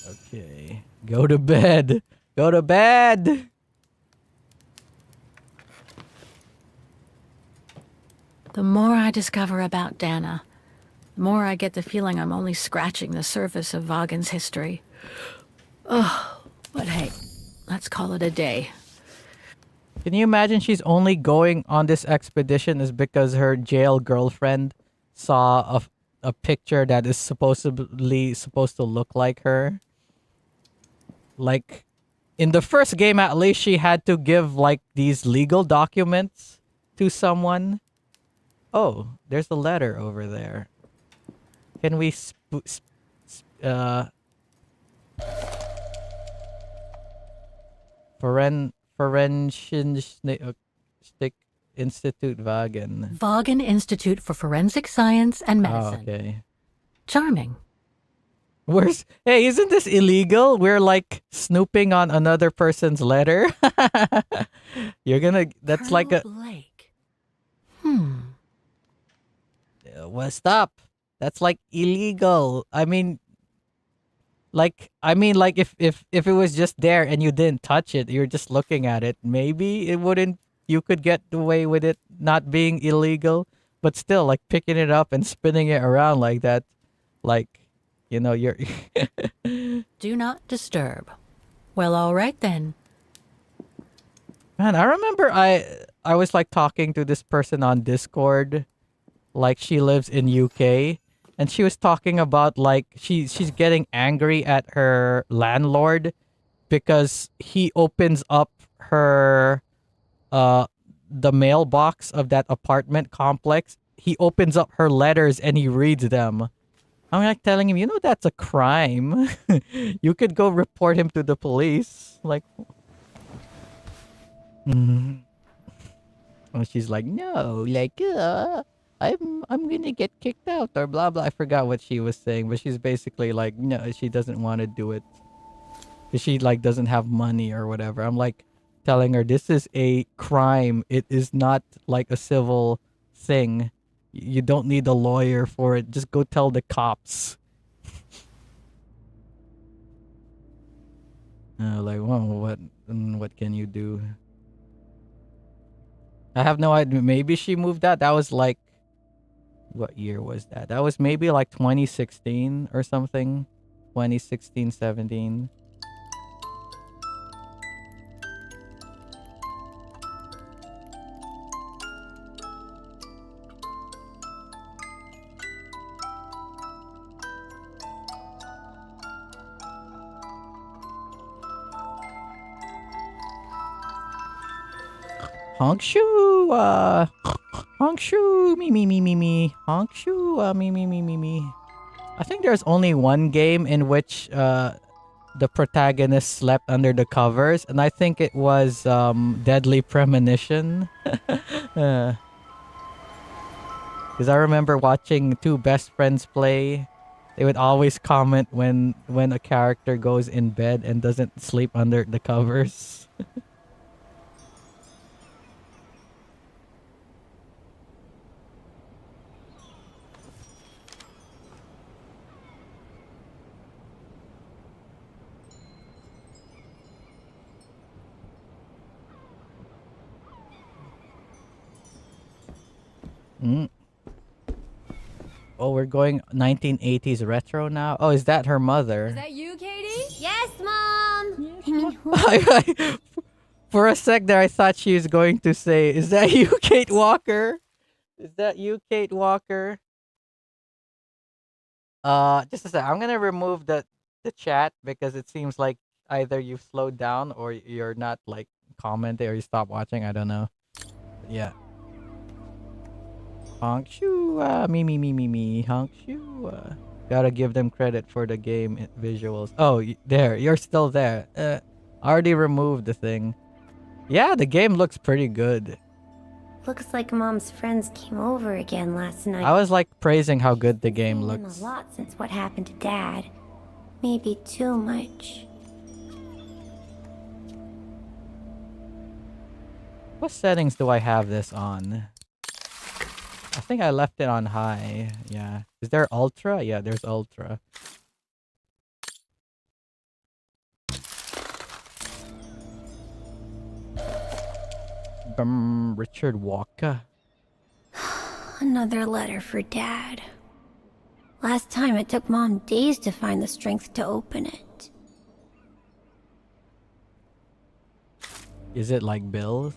Okay. Go to bed. Go to bed.
The more I discover about Dana, the more I get the feeling I'm only scratching the surface of Vaughan's history. Oh, but hey, let's call it a day.
Can you imagine she's only going on this expedition is because her jail girlfriend saw a picture that is supposedly supposed to look like her? Like, in the first game at least, she had to give like these legal documents to someone. Oh, there's a letter over there. Can we Forensic Institute Wagen.
Vaughan Institute for Forensic Science and
Oh,
Medicine.
okay.
Charming.
Hey, isn't this illegal? We're like snooping on another person's letter. You're gonna, that's like a,
Blake.
well, stop. That's like illegal. Like if it was just there and you didn't touch it, you're just looking at it, maybe it wouldn't, you could get away with it not being illegal, but still like picking it up and spinning it around like that, like, you know, you're
Do not disturb. Well, all right then.
Man, I remember I was like talking to this person on Discord, like she lives in UK, and she was talking about like she's getting angry at her landlord because he opens up her the mailbox of that apartment complex. He opens up her letters and he reads them. I'm like telling him, you know, that's a crime. You could go report him to the police. Like, and she's like, no, like, I'm gonna get kicked out or blah blah. I forgot what she was saying, but she's basically like, no, she doesn't want to do it because she like doesn't have money or whatever. I'm like telling her this is a crime. It is not like a civil thing. You don't need a lawyer for it. Just go tell the cops. Like, well, what can you do? I have no idea. Maybe she moved out. That was like What year was that? That was maybe like 2016 or something. 2016, 17. Honk shoo, honk shoo, me, honk shoo, me. I think there's only one game in which the protagonist slept under the covers, and I think it was Deadly Premonition. Because I remember watching two best friends play. They would always comment when a character goes in bed and doesn't sleep under the covers. Mm. Oh, we're going 1980s retro now. Oh, is that her mother?
Is that you, Katie?
Yes, Mom!
For a sec there, I thought she was going to say, "Is that you, Kate Walker? Is that you, Kate Walker?" Just a sec. I'm gonna remove the chat because it seems like either you've slowed down or you're not like commenting or you stopped watching. I don't know. But yeah. Honk shoo, me, honk shoo. Gotta give them credit for the game visuals. Oh, there, you're still there. Already removed the thing. Yeah, the game looks pretty good.
Looks like Mom's friends came over again last night.
I was like praising how good the game
Seen them
looks.
a lot since what happened to Dad. Maybe too much.
What settings do I have this on? I think I left it on high. Yeah. Is there ultra? Yeah, there's ultra. Richard Walker.
Another letter for Dad. Last time it took Mom days to find the strength to open it.
Is it like Bill's?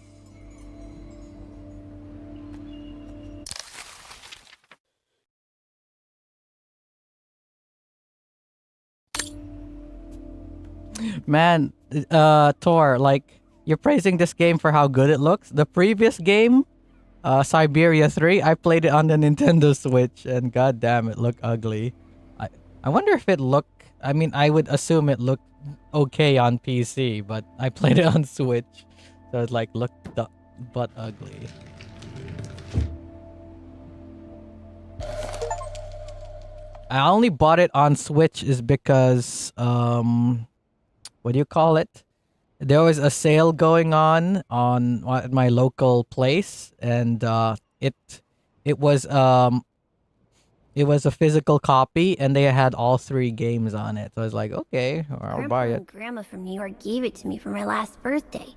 Man, Tor, like, you're praising this game for how good it looks. The previous game, Syberia 3, I played it on the Nintendo Switch, and goddamn, it looked ugly. I wonder if it looked... I mean, I would assume it looked okay on PC, but I played it on Switch, so it, like, looked but ugly. I only bought it on Switch is because, what do you call it? There was a sale going on at my local place, and it was a physical copy, and they had all 3 games on it. So I was like, okay, I'll buy it.
Grandma from New York gave it to me for my last birthday.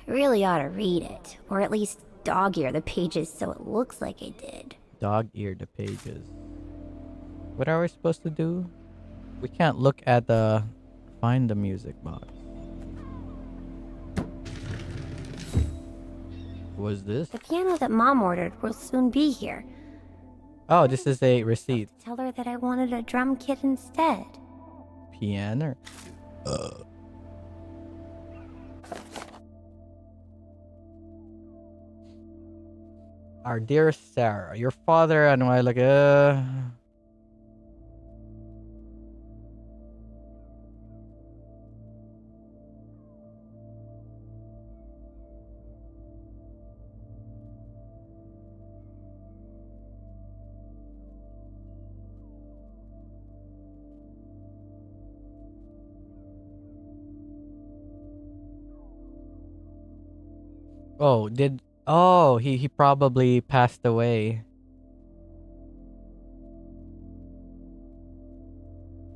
I really ought to read it, or at least dog-ear the pages so it looks like I did.
Dog-ear the pages. What are we supposed to do? We can't look at find the music box. Was this?
The piano that Mom ordered will soon be here.
Oh, this is a receipt.
Tell her that I wanted a drum kit instead.
Piano. Our dear Sarah, your father and I like Oh, he probably passed away.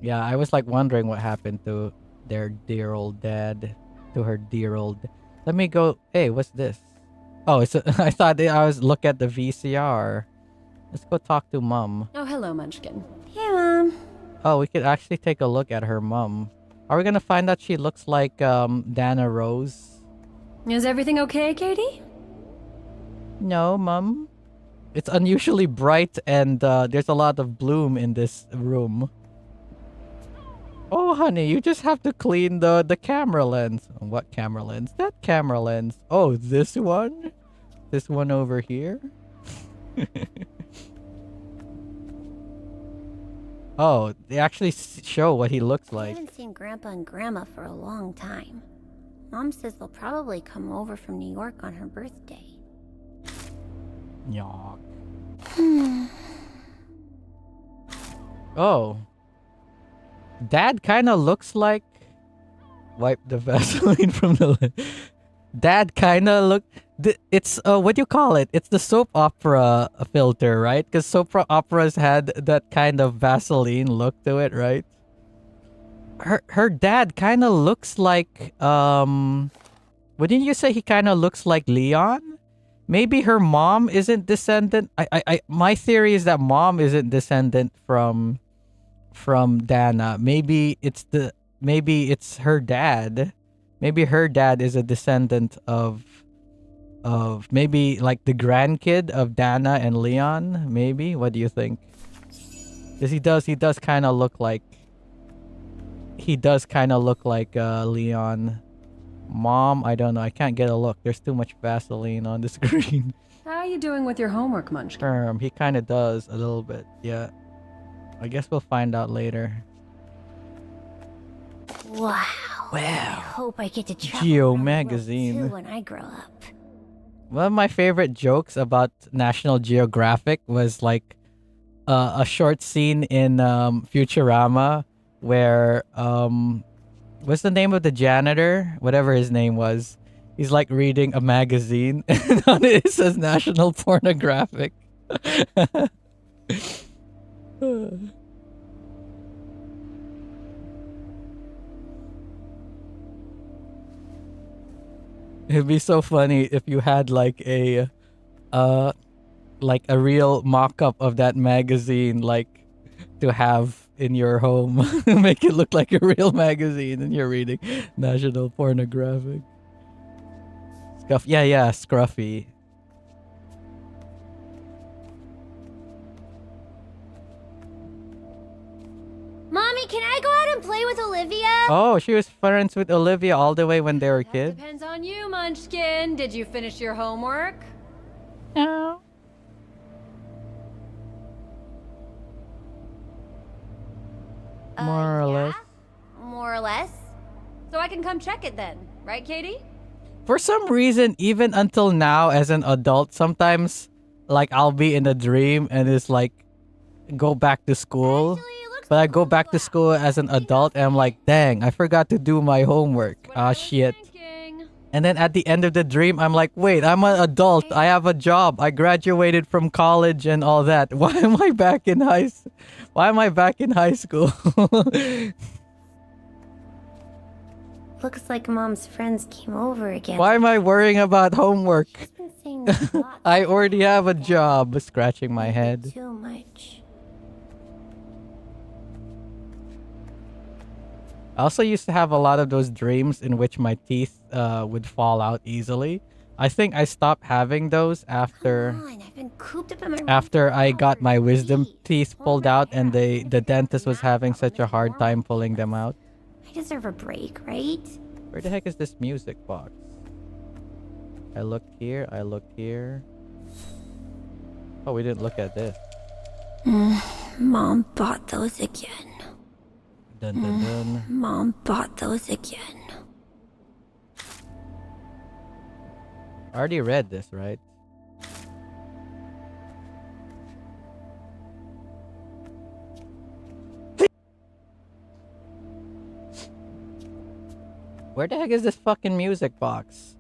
Yeah, I was like wondering what happened to their dear old dad, to her dear old. Let me go. Hey, what's this? Oh, I thought I was look at the VCR. Let's go talk to Mom.
Oh, hello, Munchkin.
Hey, Mom.
Oh, we could actually take a look at her mom. Are we gonna find out she looks like Dana Rose?
Is everything okay, Katie?
No, Mom. It's unusually bright and there's a lot of bloom in this room. Oh, honey, you just have to clean the camera lens. What camera lens? That camera lens. Oh, this one? This one over here? Oh, they actually show what he looks
I
like.
haven't seen Grandpa and Grandma for a long time. Mom says they'll probably come over from New York on her birthday.
Yuck. Oh. Dad kind of looks like... Wipe the Vaseline from the lid. Dad kind of look... It's, what do you call it? It's the soap opera filter, right? Because soap operas had that kind of Vaseline look to it, right? Her dad kind of looks like, wouldn't you say he kind of looks like Leon? Maybe her mom isn't descendant. My theory is that mom isn't descendant from Dana. Maybe it's her dad. Maybe her dad is a descendant of maybe like the grandkid of Dana and Leon. Maybe. What do you think? Because he does kind of look like Leon. Mom, I don't know. I can't get a look. There's too much Vaseline on the screen.
How are you doing with your homework, Munchkin?
He kind of does a little bit. Yeah. I guess we'll find out later.
Wow. I
Wow.
hope I get to travel
Geo
around the world
magazine.
too when I grow up.
One of my favorite jokes about National Geographic was like a short scene in Futurama where what's the name of the janitor? Whatever his name was. He's like reading a magazine and on it says National Pornographic. It'd be so funny if you had like a real mock-up of that magazine, like to have in your home. Make it look like a real magazine and you're reading National Pornographic. Yeah, Scruffy.
Mommy, can I go out and play with Olivia?
Oh, she was friends with Olivia all the way when they were kids?
Depends on you, Munchkin. Did you finish your homework?
No. More or less.
More or less.
So I can come check it then, right, Katie?
For some reason, even until now as an adult, sometimes like I'll be in a dream and it's like go back to school. But I go back to school as an adult and I'm like, dang, I forgot to do my homework. Ah, shit. And then at the end of the dream, I'm like, wait, I'm an adult. I have a job. I graduated from college and all that. Why am I back in high school?
Looks like Mom's friends came over again.
Why am I worrying about homework?
She's been saying this a lot.
I already have a job. Scratching my head.
Too much.
I also used to have a lot of those dreams in which my teeth would fall out easily. I think I stopped having those after
Come on, I've been cooped up in my room
after
for
I got
hours.
my wisdom
Please,
teeth
pull
pulled
my
out
hair
and
out.
the dentist was having such a hard time pulling them out.
I deserve a break, right?
Where the heck is this music box? I looked here. Oh, we didn't look at this.
Mom bought those again.
Dun dun dun.
Mom bought those again.
I already read this, right? Where the heck is this fucking music box?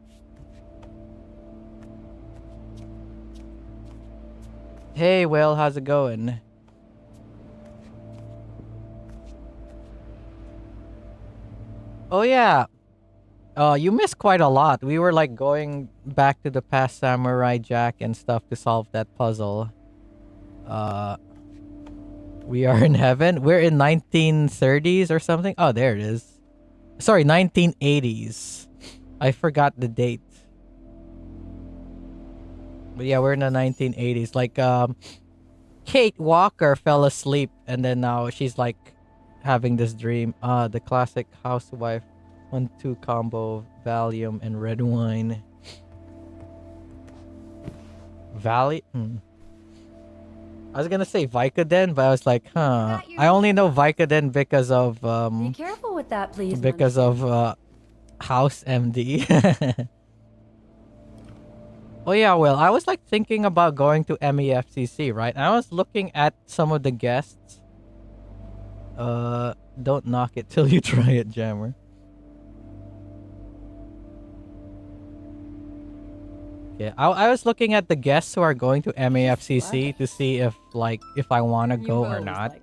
Hey, Will, how's it going? Oh, yeah. You missed quite a lot. We were like going back to the past Samurai Jack and stuff to solve that puzzle. We are in heaven. We're in 1930s or something. Oh, there it is. Sorry, 1980s. I forgot the date. But yeah, we're in the 1980s. Like, Kate Walker fell asleep and then now she's like having this dream. The classic housewife 1-2 combo of Valium and red wine. I was gonna say Vicodin, but I was like, huh. I only know Vicodin because of
Be careful with that, please.
because of House MD. Oh yeah, well, I was like thinking about going to MEFCC, right? I was looking at some of the guests. Don't knock it till you try it, Jammer. Yeah, I was looking at the guests who are going to MEFCC to see if I want to go or not.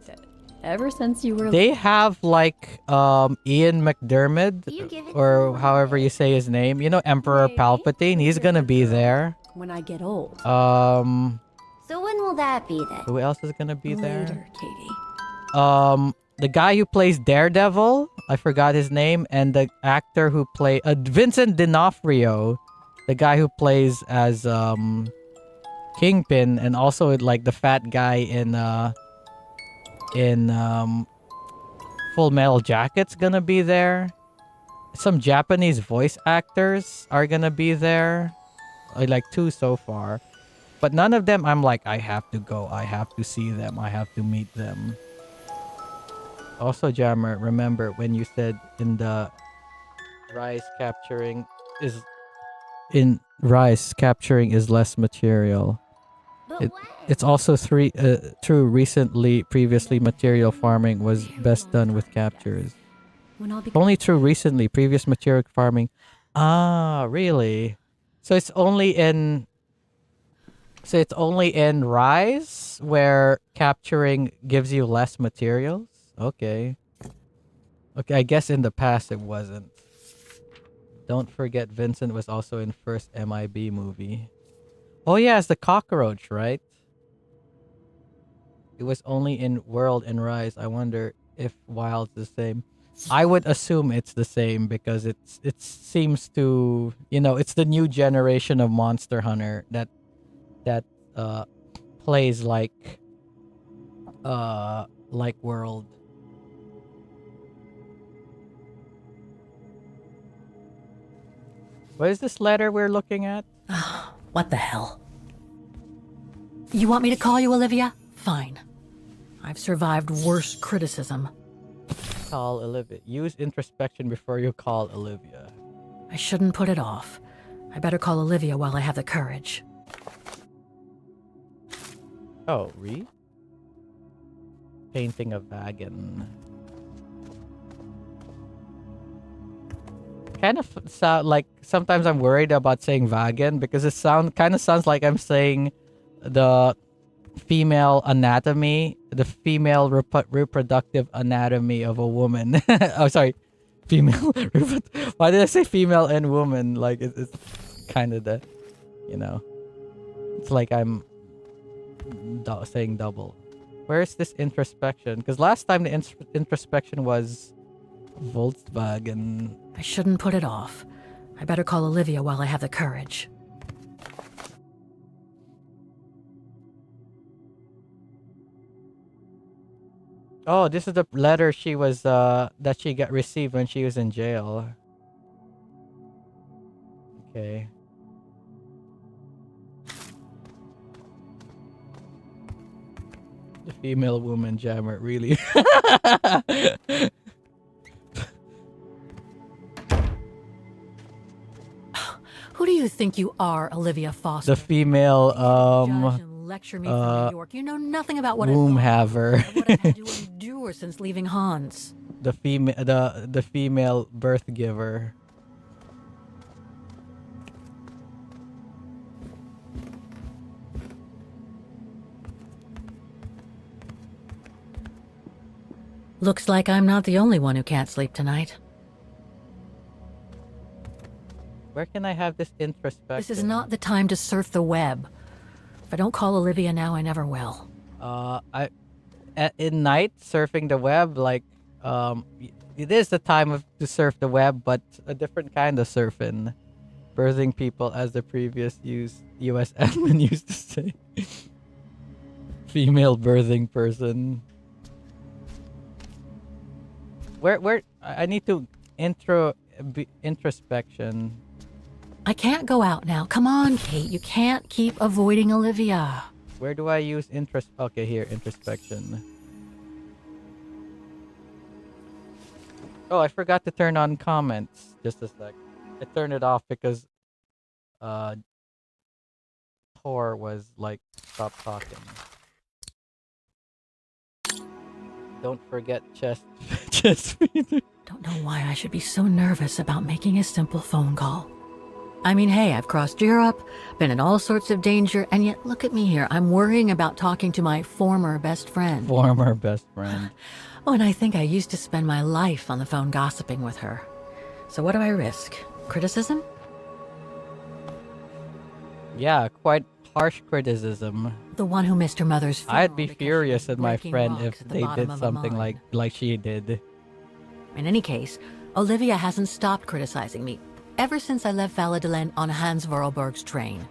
Ever since you were
They have like Ian McDermott or however you say his name. You know, Emperor Palpatine. He's gonna be there.
when I get old.
So when will that be then?
Who else is gonna be there?
Later, Katie.
The guy who plays Daredevil, I forgot his name, and the actor who played Vincent D'Onofrio, the guy who plays as Kingpin, and also like the fat guy in Full Metal Jacket's gonna be there. Some Japanese voice actors are gonna be there. Like 2 so far. But none of them I'm like, I have to go. I have to see them. I have to meet them. Also, Jammer, remember when you said in the Rise capturing is less material. It's also true. Previously material farming was best done with captures. Only true recently. Previous material farming. Ah, really? So it's only in Rise where capturing gives you less materials? Okay. Okay, I guess in the past it wasn't. Don't forget Vincent was also in first MIB movie. Oh yeah, it's the cockroach, right? It was only in World and Rise. I wonder if Wild's the same. I would assume it's the same because it seems to, it's the new generation of Monster Hunter that plays like World. What is this letter we're looking at?
What the hell? You want me to call you Olivia? Fine. I've survived worse criticism.
Call Olivia. Use introspection before you call Olivia.
I shouldn't put it off. I better call Olivia while I have the courage.
Oh, read? Painting a wagon. Kind of sound like sometimes I'm worried about saying wagon because it kind of sounds like I'm saying the female anatomy, the female reproductive anatomy of a woman. Oh, sorry, female. Why did I say female and woman? Like it's kind of the, it's like I'm saying double. Where's this introspection? Because last time the introspection was Volkswagen.
I shouldn't put it off. I better call Olivia while I have the courage.
Oh, this is the letter she was that she got received when she was in jail. Okay. The female woman jammer, really.
Who do you think you are, Olivia Foster?
The female
Judge and lecture me from New York. You know nothing about what
womb
I've
haver.
what I've had to endure since leaving Hans.
The female birth giver.
Looks like I'm not the only one who can't sleep tonight.
Where can I have this introspection?
This is not the time to surf the web. If I don't call Olivia now, I never will.
In night surfing the web, like it is the time to surf the web, but a different kind of surfing. Birthing people, as the previous US admin used to say. Female birthing person. Where I need to introspection.
I can't go out now. Come on, Kate. You can't keep avoiding Olivia.
Where do I use Okay, here, introspection. Oh, I forgot to turn on comments. Just a sec. I turned it off because Tor was like, stop talking. Don't forget chest feeder.
Don't know why I should be so nervous about making a simple phone call. I mean, hey, I've crossed Europe, been in all sorts of danger, and yet look at me here. I'm worrying about talking to my former best friend.
Former best friend.
Oh, and I think I used to spend my life on the phone gossiping with her. So what do I risk? Criticism?
Yeah, quite harsh criticism.
The one who missed her mother's funeral.
I'd be furious at my friend if
at the
they
bottom
did
of a
something
mine.
like she did.
In any case, Olivia hasn't stopped criticizing me ever since I left Valladolid on Hans Vorarlberg's train.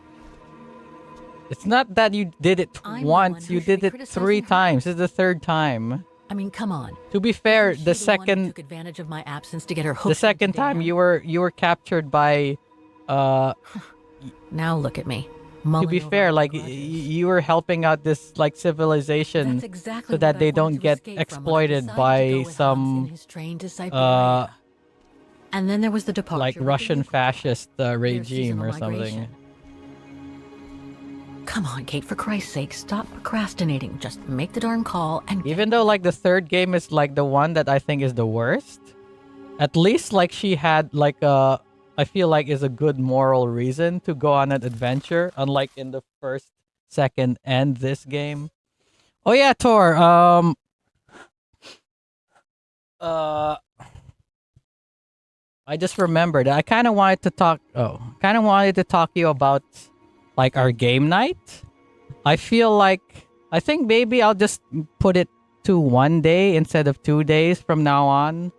It's not that you did it
I'm the
once,
one who
you
should
did
be
it
criticizing
3
her.
times. This is the 3rd time.
I mean, come on.
To be fair,
Isn't
the
she the one who
second
took advantage of my absence to get her hooked
the second
into
time
Dan?
you were captured by
Now look at me.
to be fair, like you were helping out this like civilization
That's exactly
so that
what I
they
wanted
don't
to
get
escape from when I
exploited
decided to
by
go with Hans in
some
his train to Syberia. And then there was the departure
like
of the
Russian
Ukraine.
fascist
Their
regime
seasonal
or something.
migration. Come on, Kate, for Christ's sake, stop procrastinating. Just make the darn call and
Even though like the 3rd game is like the one that I think is the worst, at least like she had like I feel like is a good moral reason to go on an adventure, unlike in the 1st, 2nd, and this game. Oh yeah, Tor. I just remembered. I kind of wanted to talk. To you about like our game night. I think maybe I'll just put it to 1 day instead of 2 days from now on,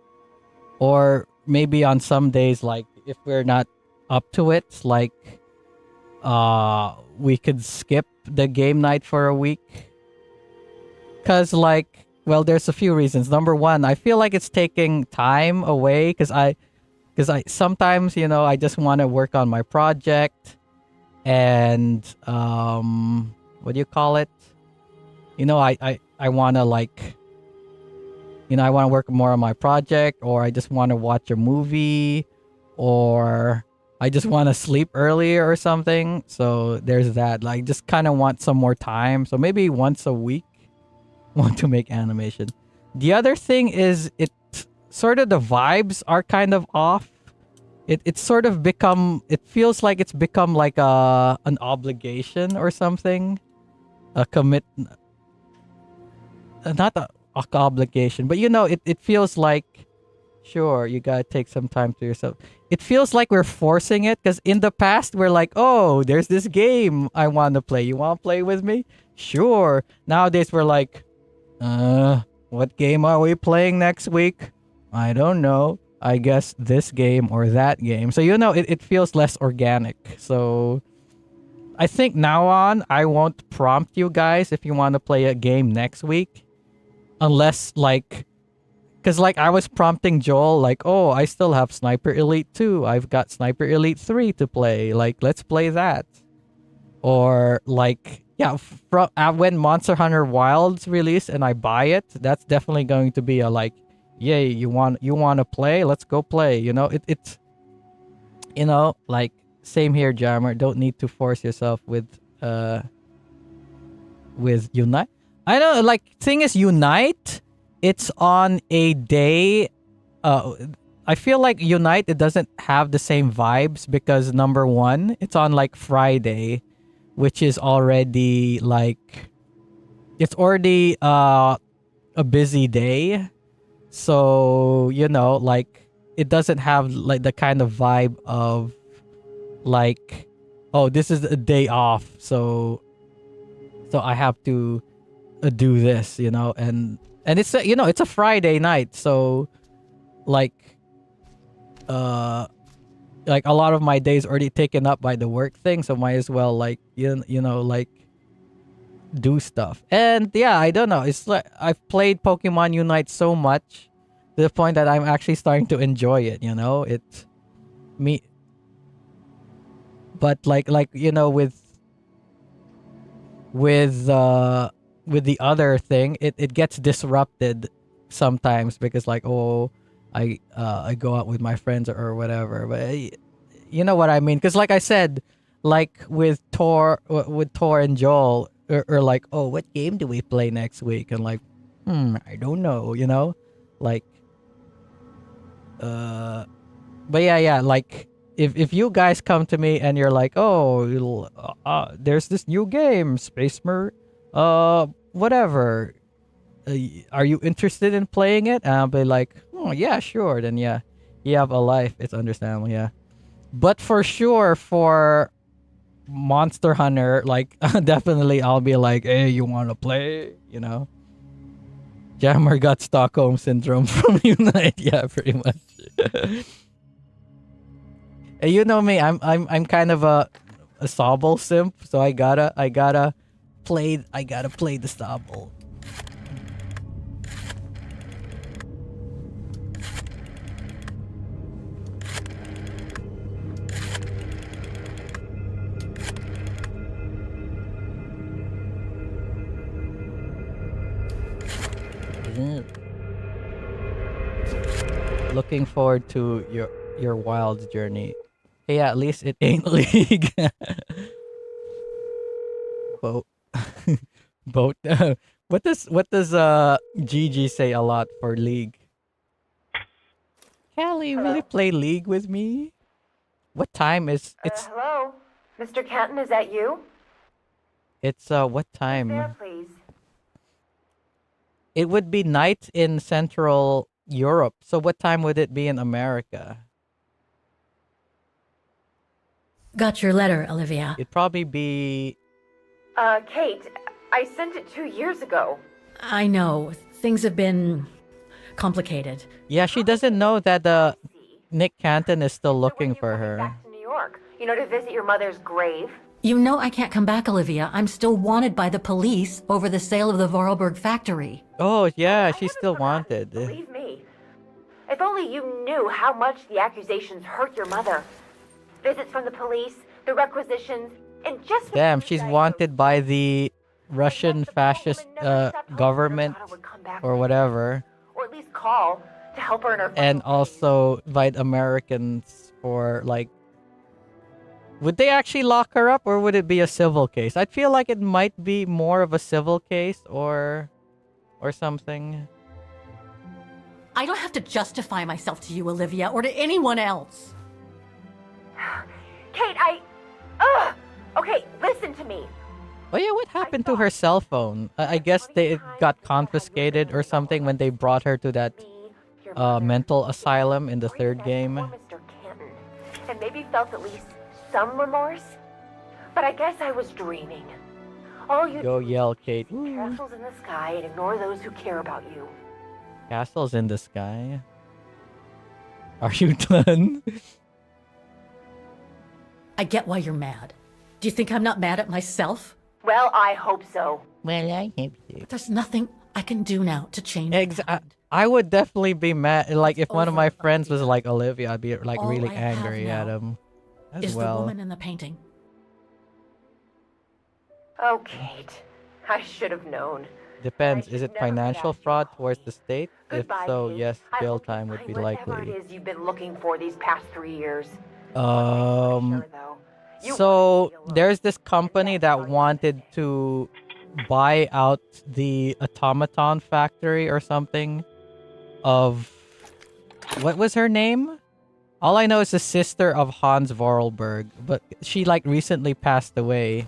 or maybe on some days, like if we're not up to it, like we could skip the game night for a week. Cause like, well, there's a few reasons. Number one, I feel like it's taking time away because I sometimes, I just want to work on my project and what do you call it? I want to like, I want to work more on my project, or I just want to watch a movie, or I just want to sleep earlier or something. So there's that. Like, just kind of want some more time. So maybe once a week, want to make animation. The other thing is it sort of the vibes are kind of off. It's sort of it feels like it's become like an obligation or something. A commit, not a obligation, but it feels like, sure, you gotta take some time to yourself. It feels like we're forcing it because in the past we're like, oh, there's this game I want to play. You want to play with me? Sure. Nowadays we're like, what game are we playing next week? I don't know. I guess this game or that game. So it feels less organic. So I think now on I won't prompt you guys if you want to play a game next week, unless like. Because, like, I was prompting Joel, like, oh, I still have Sniper Elite 2. I've got Sniper Elite 3 to play. Like, let's play that. Or, like, yeah, when Monster Hunter Wilds release and I buy it, that's definitely going to be a, like, yay, you want to play? Let's go play. It's, like, same here, Jammer. Don't need to force yourself with Unite. I know, like, thing is, Unite... It's on a day. I feel like Unite, it doesn't have the same vibes because number one, it's on like Friday, which is already like, it's already a busy day. So, like it doesn't have like the kind of vibe of like, oh, this is a day off. So I have to do this, and it's it's a Friday night, so like like a lot of my days already taken up by the work thing, so might as well like like do stuff. And yeah, I don't know, it's like I've played Pokemon Unite so much to the point that I'm actually starting to enjoy it. It's me, but like with the other thing, it gets disrupted sometimes because like, oh, I go out with my friends or whatever, but you know what I mean, because like I said, like with Tor and Joel, or like, oh, what game do we play next week, and like, I don't know, like but yeah, like if you guys come to me and you're like, oh, there's this new game, whatever, are you interested in playing it? And I'll be like, oh yeah, sure. Then yeah, you have a life, it's understandable. Yeah, but for sure for Monster Hunter, like definitely I'll be like, hey, you want to play? Jammer got Stockholm syndrome from Unite. Yeah, pretty much. And you know me, I'm kind of a Sobble simp, so I gotta play the Sobble. Looking forward to your wild journey. Hey, yeah, at least it ain't League. Boat. Boat. What does Gigi say a lot for League? Callie, will you play League with me? What time is it's
Hello? Mr. Canton, is that you?
it's what time?
There, please.
It would be night in Central Europe. So what time would it be in America?
Got your letter, Olivia.
It'd probably be
Kate, I sent it 2 years ago.
I know. Things have been complicated.
yeah, she doesn't know that Nick Canton is still looking for her.
Back to New York, to visit your mother's grave.
You know I can't come back, Olivia. I'm still wanted by the police over the sale of the Vorarlberg factory.
Oh yeah, she's still wanted.
Believe me. If only you knew how much the accusations hurt your mother. Visits from the police, the requisitions, and just...
Damn, she's wanted by the Russian fascist government or whatever.
Or at least call to help her in her...
And also invite Americans for like... Would they actually lock her up, or would it be a civil case? I feel like it might be more of a civil case or something.
I don't have to justify myself to you, Olivia, or to anyone else.
Kate, Okay, listen to me.
Oh yeah, what happened to her cell phone? I guess it got confiscated or something when they brought her to that mental asylum in the third game.
Mr. Canton, and maybe felt at least some remorse. But I guess I was dreaming. All you
Go
do
yell, Kate.
is see castles in the sky and ignore those who care about you.
Castles in the sky? Are you done?
I get why you're mad. Do you think I'm not mad at myself?
Well, I hope so.
Well, I hope so.
There's nothing I can do now to change.
I would definitely be mad. Like, if one of my friends was like Olivia, I'd be like
All
really
I have
angry at
now
him as
Is
well.
the woman in the painting.
Oh, Kate. I should have known.
Depends. Is it financial fraud towards the state?
Goodbye,
If so,
Kate.
yes,
I
jail
hope you
time would
find
be
whatever
likely.
it is you've been looking for these past 3 years.
So there's this company that wanted to buy out the automaton factory or something of what was her name? All I know is the sister of Hans Vorarlberg, but she like recently passed away.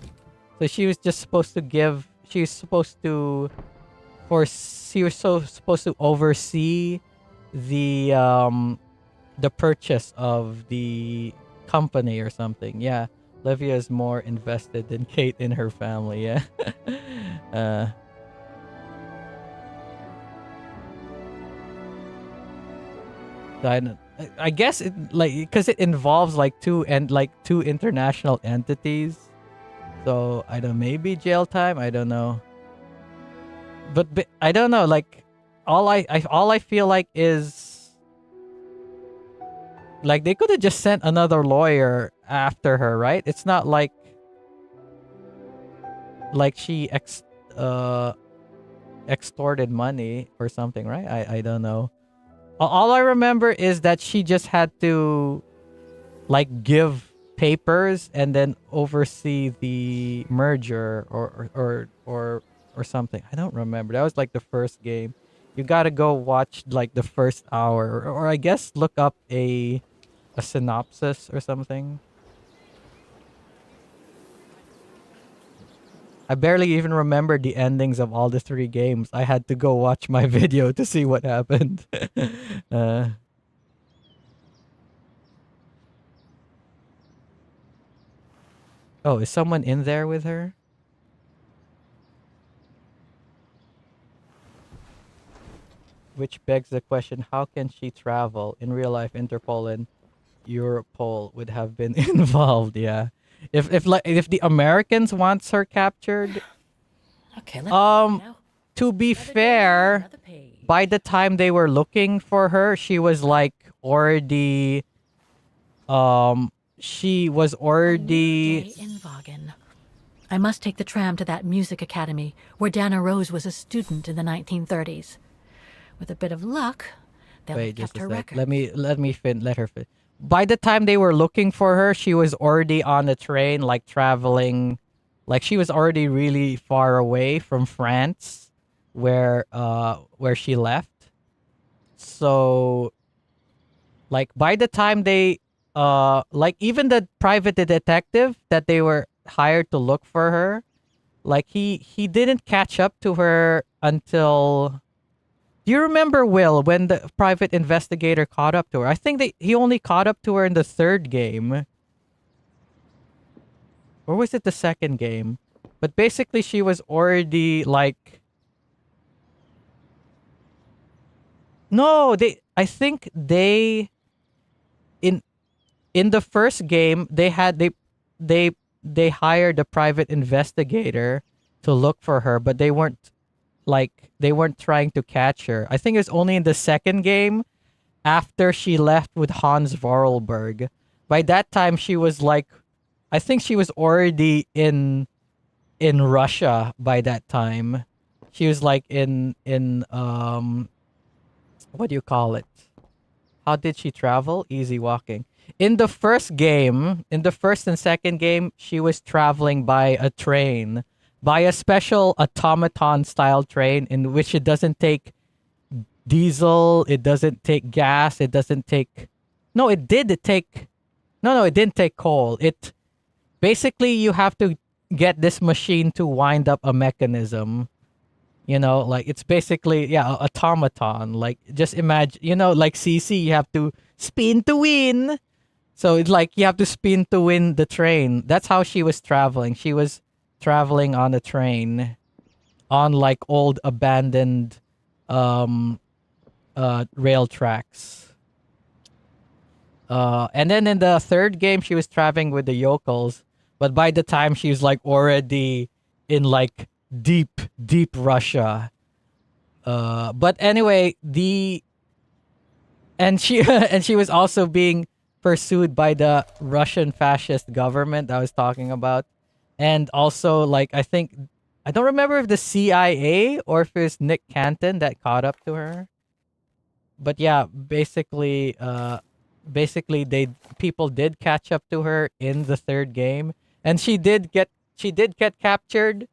So she was just supposed to give she was supposed to supposed to oversee the purchase of the company or something. Yeah. Olivia is more invested than Kate in her family, yeah. I guess it like because it involves like two international entities. So I don't maybe jail time. I don't know. But I don't know. Like all I feel like is like they could have just sent another lawyer after her, right? It's not like she extorted money or something, right? I don't know. All I remember is that she just had to like give papers and then oversee the merger or something. I don't remember. That was like the first game. You gotta go watch like the first hour or I guess look up a synopsis or something. I barely even remember the endings of all the 3 games. I had to go watch my video to see what happened. Oh, is someone in there with her? Which begs the question, how can she travel? In real life, Interpol and Europol would have been involved, yeah. If the Americans wants her captured,
Okay, now.
to be fair, by the time they were looking for her, she was like already she was already
Day in Vaughan. I must take the tram to that music academy where Dana Rose was a student in the 1930s. With a bit of luck, they'll have kept her record.
Let her fin. By the time they were looking for her, she was already on a train, like traveling, like she was already really far away from France, where she left. So, like by the time they, like even the private detective that they were hired to look for her, like he didn't catch up to her until. Do you remember, Will, when the private investigator caught up to her? I think he only caught up to her in the 3rd game. Or was it the 2nd game? But basically, she was already, like... No, I think they... In the first game, they hired a private investigator to look for her, but they weren't trying to catch her. I think it was only in the 2nd game after she left with Hans Vorarlberg. By that time she was like I think she was already in Russia by that time. She was like in what do you call it? How did she travel? Easy walking. In the first game, in the first and 2nd game, she was traveling by a train. By a special automaton-style train in which it doesn't take diesel, it doesn't take gas, it doesn't take... No, it did take... No, it didn't take coal. It... Basically, you have to get this machine to wind up a mechanism. You know, like, it's basically, yeah, automaton. Like, just imagine, you know, like CC, you have to spin to win. So, it's like, you have to spin to win the train. That's how she was traveling. She was traveling on a train on like old abandoned rail tracks. And then in the 3rd game she was traveling with the yokels, but by the time she was like already in like deep Russia. But anyway, and she was also being pursued by the Russian fascist government I was talking about. And also, like, I don't remember if the CIA or if it was Nick Canton that caught up to her. But yeah, basically, people did catch up to her in the 3rd game, and she did get captured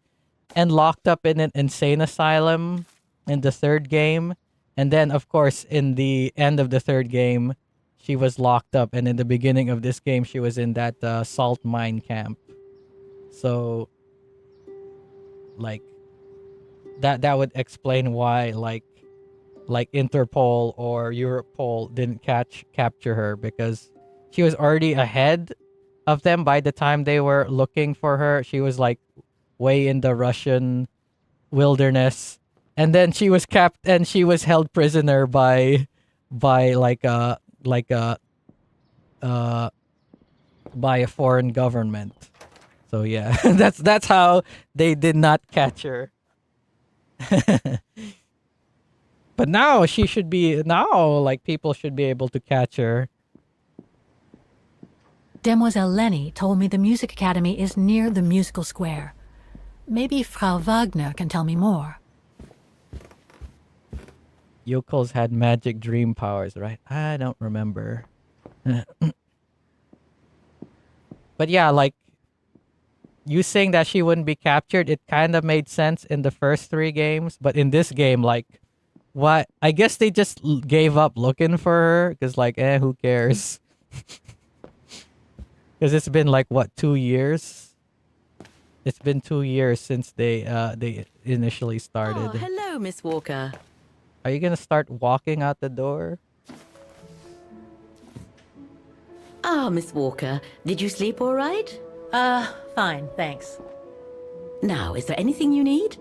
and locked up in an insane asylum in the 3rd game, and then of course in the end of the 3rd game, she was locked up, and in the beginning of this game, she was in that salt mine camp. So, like, that would explain why, like Interpol or Europol didn't capture her, because she was already ahead of them by the time they were looking for her. She was like way in the Russian wilderness, and then she was held prisoner by by uh by a foreign government. So yeah, that's how they did not catch her. But now she should be like people should be able to catch her.
Demoiselle Lenny told me the Music Academy is near the musical square. Maybe Frau Wagner can tell me more.
Yokels had magic dream powers, right? I don't remember. But yeah, like you saying that she wouldn't be captured, it kind of made sense in the first 3 games, but in this game, like, what? I guess they just gave up looking for her because, like, who cares? Because it's been like what, 2 years? It's been 2 years since they initially started.
Oh, hello, Miss Walker.
Are you gonna start walking out the door?
Ah, Miss Walker, did you sleep all right?
Fine, thanks.
Now, is there anything you need?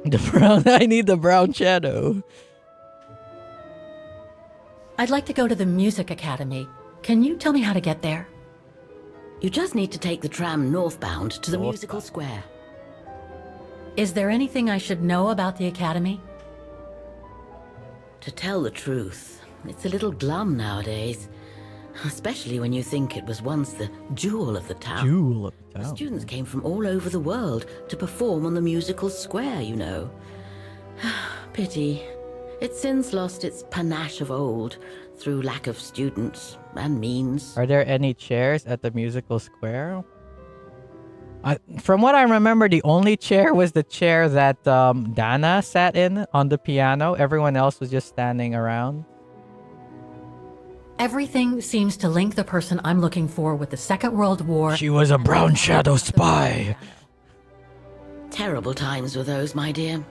I need the brown shadow.
I'd like to go to the Music Academy. Can you tell me how to get there?
You just need to take the tram northbound to the
Northbound.
musical square.
Is there anything I should know about the Academy?
To tell the truth, it's a little glum nowadays. Especially when you think it was once the jewel of the town.
Jewel of the
The
town.
students came from all over the world to perform on the musical square, you know. Pity. It's since lost its panache of old through lack of students and means.
Are there any chairs at the musical square? From what I remember, the only chair was the chair that Dana sat in on the piano. Everyone else was just standing around.
Everything seems to link the person I'm looking for with the Second World War.
She was a brown shadow spy.
Terrible times were those, my dear.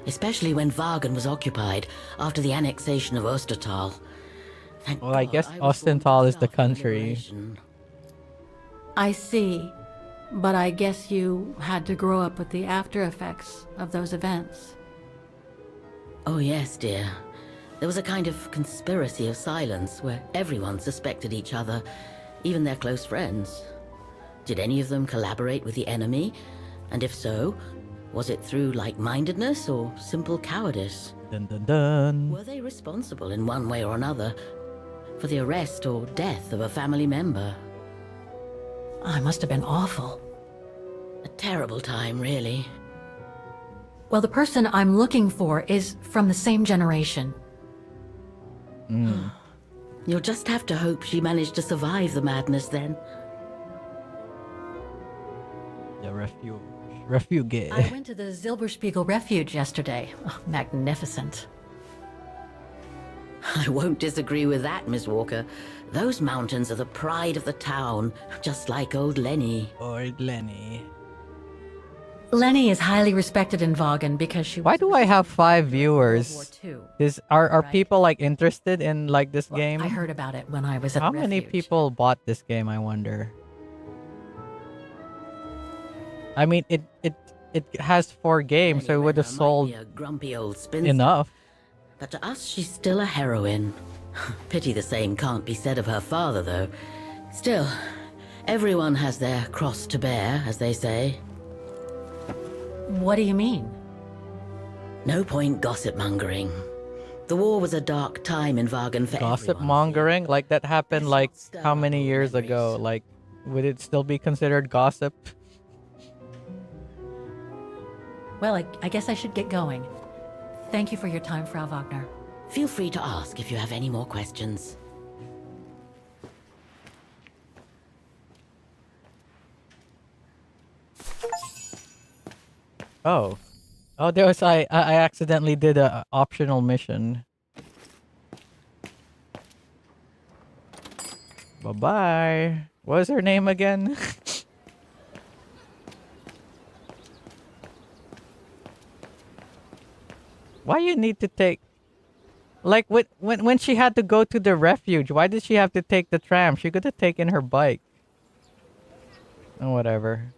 Especially when Wagen was occupied after the annexation of Ostertal. Thank
Well, I
God
guess
was born
Ostenthal
to
is the
start
country.
liberation.
I see. But I guess you had to grow up with the after effects of those events.
Oh, yes, dear. There was a kind of conspiracy of silence where everyone suspected each other, even their close friends. Did any of them collaborate with the enemy? And if so, was it through like-mindedness or simple cowardice?
Dun dun dun.
Were they responsible in one way or another for the arrest or death of a family member?
I must have been awful.
A terrible time, really.
Well, the person I'm looking for is from the same generation.
You'll just have to hope she managed to survive the madness then.
The refuge.
I went to the Zilberspiegel Refuge yesterday. Oh, magnificent.
I won't disagree with that, Miss Walker. Those mountains are the pride of the town, just like old Lenny.
Old Lenny.
Lenny is highly respected in Wagen because she
Why
was
do I have 5
World
viewers?
War II.
Are
Right.
people like interested in like this
Well,
game?
I heard about it when I was at
How
the
many
refuge.
people bought this game, I wonder? I mean, it has 4 games, so it would have
Might
sold
be a grumpy old spinster,
enough.
but to us she's still a heroine. Pity the same can't be said of her father, though. Still, everyone has their cross to bear, as they say.
What do you mean?
No point gossip mongering. The war was a dark time in Wagen for
Gossip
everyone.
mongering? Like that happened
Let's
like
not stir
how many
old
years ago?
memories.
Like, would it still be considered gossip?
Well, I guess I should get going. Thank you for your time, Frau Wagner.
Feel free to ask if you have any more questions.
Oh. Oh, there was I accidentally did a optional mission. Bye-bye. What was her name again? Why you need to take like when she had to go to the refuge, why did she have to take the tram? She could have taken her bike. Oh, whatever.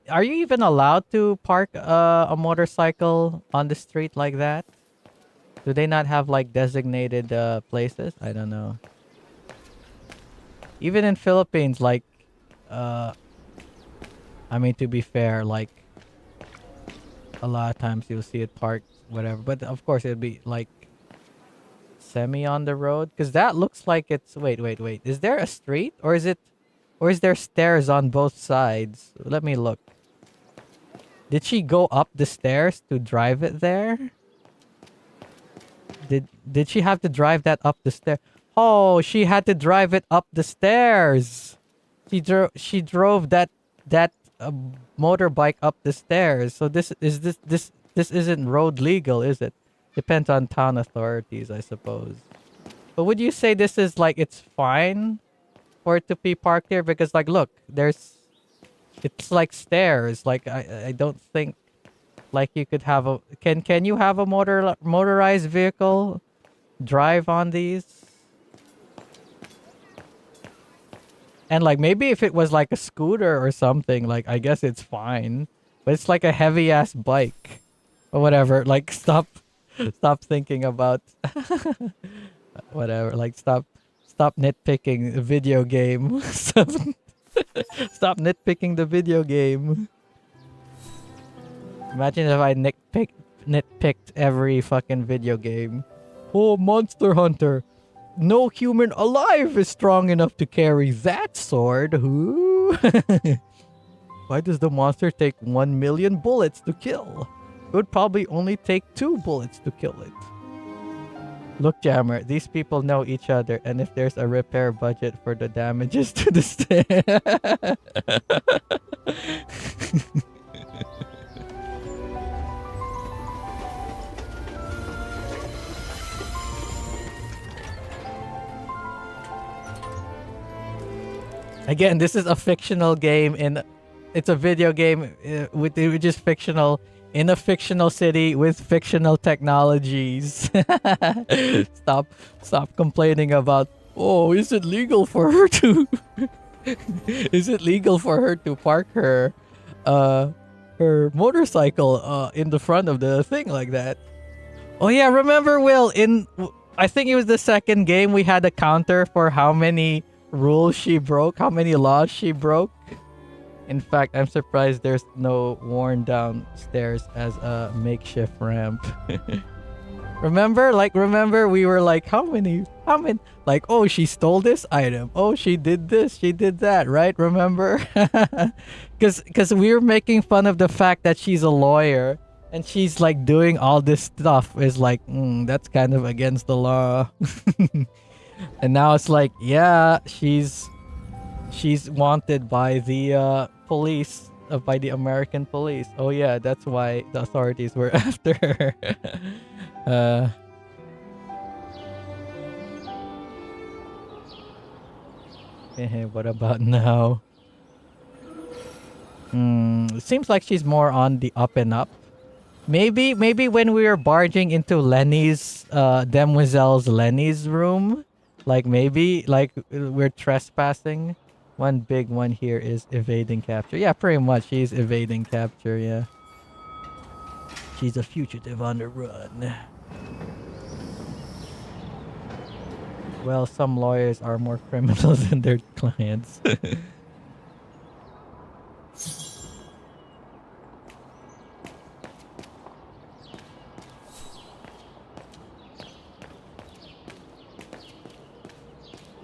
are you even allowed to park a motorcycle on the street like that? Do they not have like designated places? I don't know. Even in Philippines, like, uh, I mean, to be fair, like, a lot of times you'll see it parked, whatever. But of course, it'd be like semi on the road, because that looks like it's. Wait, wait, wait. Is there a street, or is it, or is there stairs on both sides? Let me look. Did she go up the stairs to drive it there? Did she have to drive that up the stair? Oh, she had to drive it up the stairs. She drove that motorbike up the stairs. So this isn't road legal, is it? Depends on town authorities, I suppose. But would you say this is like it's fine for it to be parked here? Because like look, it's like stairs. Like I don't think like you could have a can you have a motorized vehicle drive on these? And like maybe if it was like a scooter or something, like I guess it's fine. But it's like a heavy ass bike or whatever. Like stop thinking about whatever. Like stop nitpicking the video game. Stop nitpicking the video game. Imagine if I nitpicked every fucking video game. Oh, Monster Hunter. No human alive is strong enough to carry that sword. Who? Why does the monster take 1 million bullets to kill? It would probably only take 2 bullets to kill it. Look, Jammer, these people know each other, and if there's a repair budget for the damages to the Again, this is a fictional game it's a video game which is fictional in a fictional city with fictional technologies. Stop complaining about, oh, is it legal for her to park her motorcycle in the front of the thing like that? Oh yeah, remember Will, I think it was the second game we had a counter for how many rules she broke, how many laws she broke. In fact, I'm surprised there's no worn down stairs as a makeshift ramp. Remember we were like, how many, like, oh, she stole this item, oh, she did this, she did that, right? Remember? Because we were making fun of the fact that she's a lawyer and she's like doing all this stuff is like, that's kind of against the law. And now it's like, yeah, she's wanted by the police, by the American police. Oh yeah, that's why the authorities were after her. What about now? It seems like she's more on the up and up. Maybe when we were barging into Lenny's, Demoiselle's Lenny's room, like maybe like we're trespassing. One big one here is evading capture. Yeah, pretty much she's evading capture, yeah. She's a fugitive on the run. Well, some lawyers are more criminals than their clients.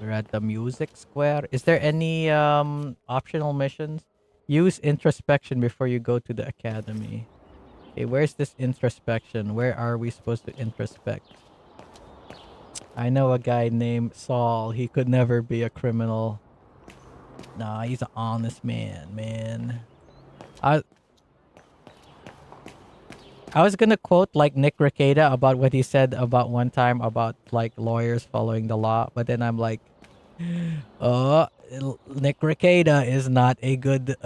We're at the music square. Is there any optional missions? Use introspection before you go to the academy. Okay, where's this introspection? Where are we supposed to introspect? I know a guy named Saul. He could never be a criminal. Nah, he's an honest man. I was gonna quote like Nick Rekieta about what he said about one time about like lawyers following the law, but then I'm like, Nick Rekieta is not a good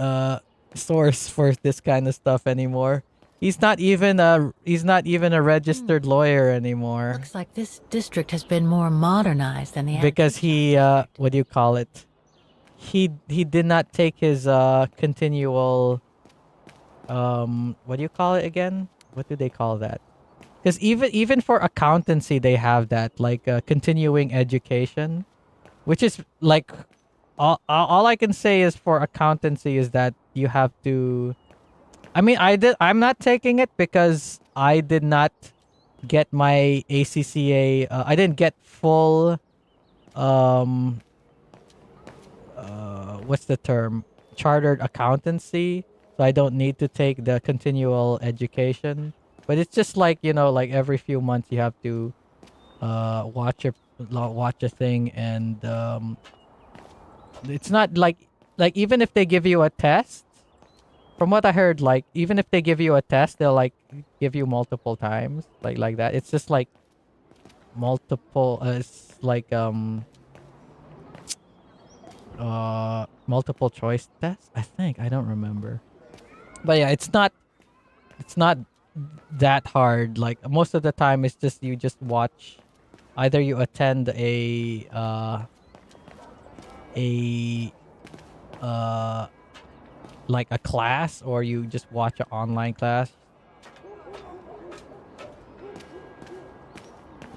source for this kind of stuff anymore. He's not even a registered lawyer anymore.
Looks like this district has been more modernized than the
because he what do you call it? He did not take his continual what do you call it again? What do they call that? Because even for accountancy, they have that, like, continuing education, which is like, all I can say is for accountancy is that you have to. I mean, I'm not taking it because I did not get my ACCA. I didn't get full. Um. What's the term? Chartered accountancy. So I don't need to take the continual education. But it's just like, like every few months you have to watch a thing, and it's not like even if they give you a test, from what I heard, like even if they give you a test, they'll like give you multiple times, like that. It's just like multiple it's like multiple choice test, I think. I don't remember. But yeah, it's not that hard. Like most of the time it's just you just watch, either you attend a like a class, or you just watch an online class.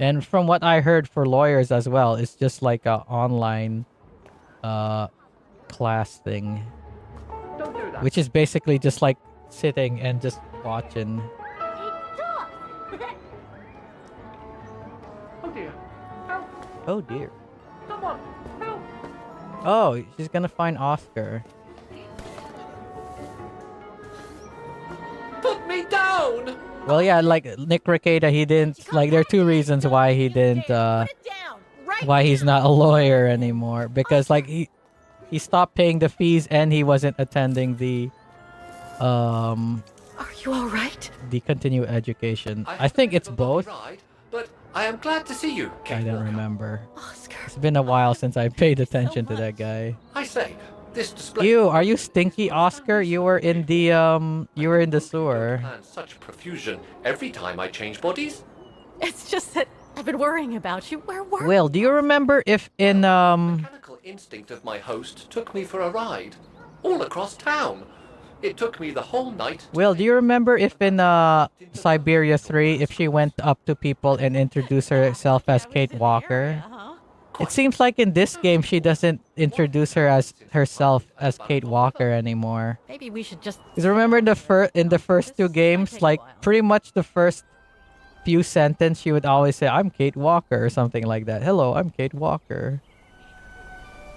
And from what I heard for lawyers as well, it's just like a online class thing, which is basically just like sitting and just watching.
Oh dear. Help.
Oh dear.
Someone. Help.
Oh, she's gonna find Oscar.
Put me down.
Well, yeah, like Nick Rekieta, he didn't, like, there are two reasons why he didn't why he's not a lawyer anymore, because like he stopped paying the fees and he wasn't attending the
Are you all right?
the continued education. I think it's both.
But I am glad to see you.
I don't remember. It's been a while since I paid attention to that guy.
I say, this display.
You, are you stinky, Oscar? You were in the sewer.
And such profusion every time I change bodies.
It's just that I've been worrying about you. Where were
Will, do you remember if in
Mechanical instinct of my host took me for a ride, all across town. It took me the whole night.
Will, do you remember if in Syberia 3, if she went up to people and introduced herself as Kate Walker? It seems like in this game she doesn't introduce herself as Kate Walker anymore.
Maybe we should just.
Because remember in the first two games, like pretty much the first few sentences, she would always say, "I'm Kate Walker" or something like that. "Hello, I'm Kate Walker."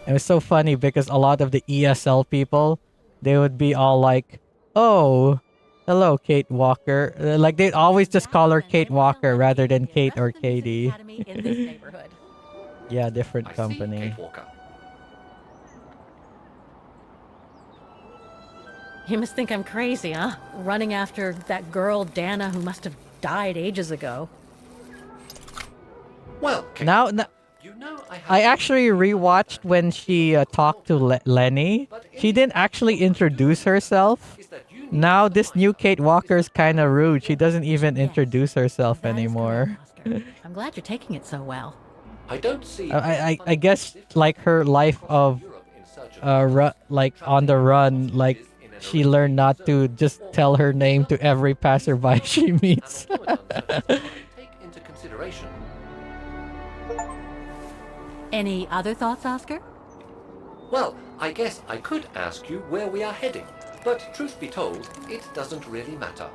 And it was so funny because a lot of the ESL people, they would be all like, "Oh, hello, Kate Walker." Like they'd always just call her Kate Walker rather than Kate or Katie.
In this neighborhood.
Yeah, different company.
Kate Walker.
You must think I'm crazy, huh? Running after that girl, Dana, who must have died ages ago.
Well, Kate,
Now,
you know
I actually rewatched when she talked to Lenny. She didn't actually introduce herself. Now this new Kate Walker is kind of rude. She doesn't even introduce herself anymore.
I'm glad you're taking it so well.
I don't see.
I guess like her life of like on the run, like she learned not to just tell her name to every passerby she meets.
Take into consideration.
Any other thoughts, Oscar?
Well, I guess I could ask you where we are heading, but truth be told, it doesn't really matter.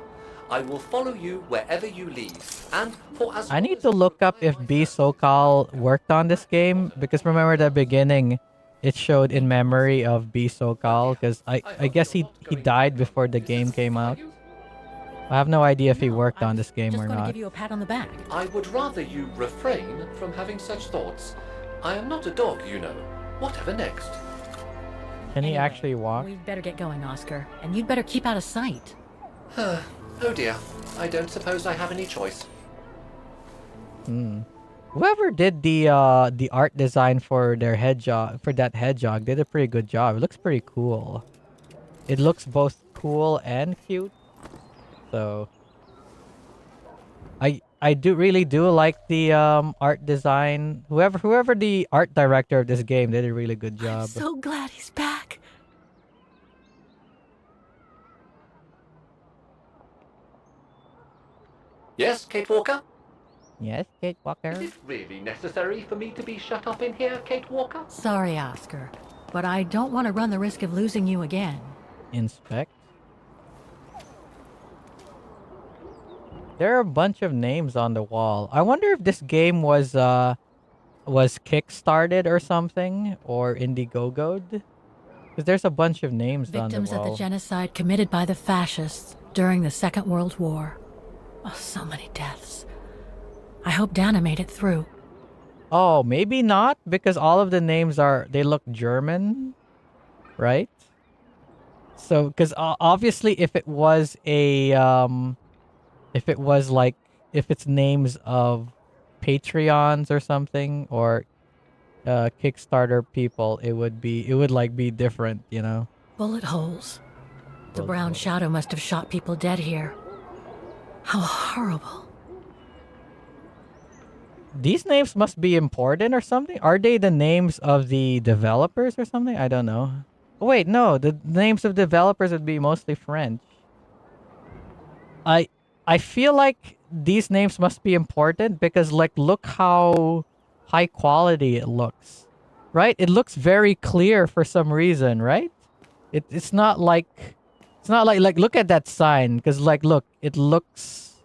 I will follow you wherever you lead, and for as
I need to look up if B SoCal worked on this game, because remember the beginning, it showed in memory of B SoCal, because I guess he died before the game came out. I have no idea if he worked on this game or
Just going to
not.
give you a pat on the back.
I would rather you refrain from having such thoughts. I am not a dog, you know. Whatever next?
Can he actually walk?
We'd better get going, Oscar, and you'd better keep out of sight.
Oh dear, I don't suppose I have any choice.
Whoever did the art design for their that hedgehog did a pretty good job. It looks pretty cool. It looks both cool and cute. So I really do like the art design. Whoever the art director of this game did a really good job.
So glad he's back.
Yes, Kate Walker?
Yes, Kate Walker.
Is it really necessary for me to be shut up in here, Kate Walker?
Sorry, Oscar, but I don't want to run the risk of losing you again.
Inspect. There are a bunch of names on the wall. I wonder if this game was kickstarted or something, or Indiegogo'd. Because there's a bunch of names on the
Victims of
wall.
the genocide committed by the fascists during the Second World War. Oh, so many deaths. I hope Dana made it through.
Oh, maybe not, because all of the names they look German, right? So, because obviously if it was if it was like, if it's names of Patreons or something, or Kickstarter people, it would like be different, you know?
Bullet holes. The brown shadow must have shot people dead here. How horrible.
These names must be important or something? Are they the names of the developers or something? I don't know. Oh, wait, no. The names of developers would be mostly French. I feel like these names must be important because, like, look how high quality it looks. Right? It looks very clear for some reason, right? It's not like look at that sign, because like look, it looks,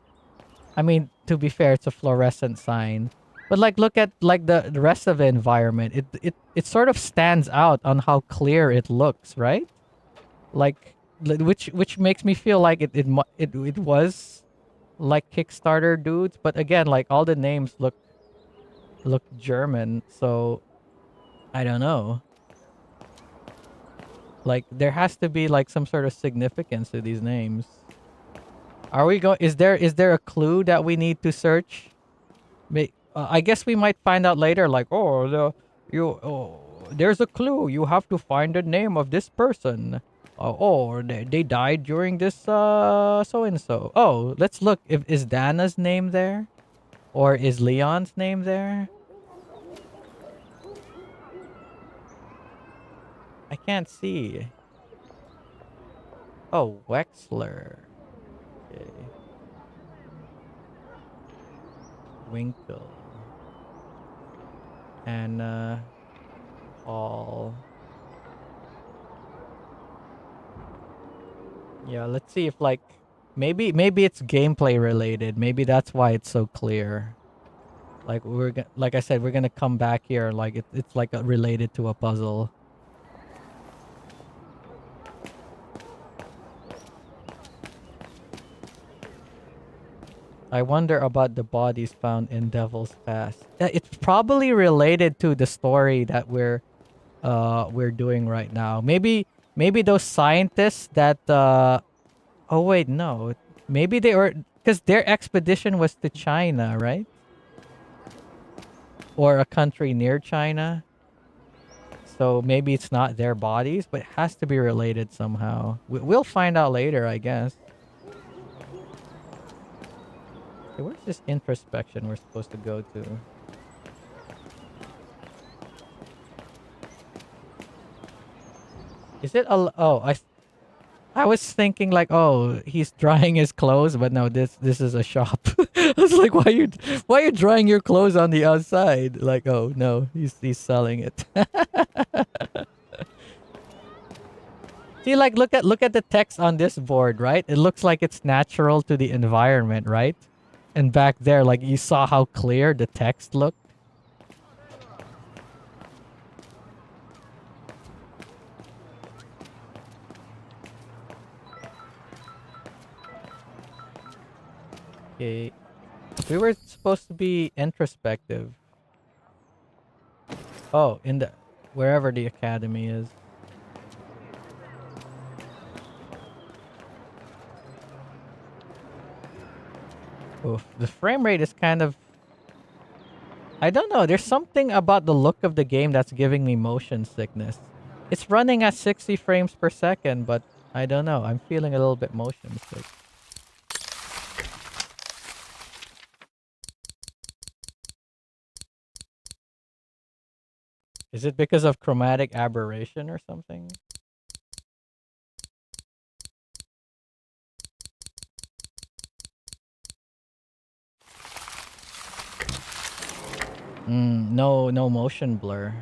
I mean, to be fair, it's a fluorescent sign. But like look at like the rest of the environment. It sort of stands out on how clear it looks, right? Like which makes me feel like it was like Kickstarter dudes, but again, like all the names look German, so I don't know. Like there has to be like some sort of significance to these names. Are we going? Is there a clue that we need to search? I guess we might find out later. Like, there's a clue. You have to find the name of this person. They died during this so and so. Oh, let's look. Is Dana's name there, or is Leon's name there? I can't see. Oh, Wexler. Okay. Winkle. Anna. Paul. Yeah, let's see if like maybe it's gameplay related. Maybe that's why it's so clear. Like like I said, we're gonna come back here. Like it's like related to a puzzle. I wonder about the bodies found in Devil's Pass. It's probably related to the story that we're doing right now. Maybe those scientists that oh wait, no. Maybe they were, because their expedition was to China, right? Or a country near China. So maybe it's not their bodies, but it has to be related somehow. We'll find out later, I guess. Okay, where's this introspection we're supposed to go to? Is it a... Oh, I was thinking like, oh, he's drying his clothes, but no, this is a shop. I was like, why are you drying your clothes on the outside? Like, oh no, he's selling it. See, like look at the text on this board, right? It looks like it's natural to the environment, right? And back there, like you saw how clear the text looked. Okay. We were supposed to be introspective. Oh, in the wherever the academy is. Oof, the frame rate is kind of... I don't know. There's something about the look of the game that's giving me motion sickness. It's running at 60 frames per second, but I don't know. I'm feeling a little bit motion sick. Is it because of chromatic aberration or something? No motion blur.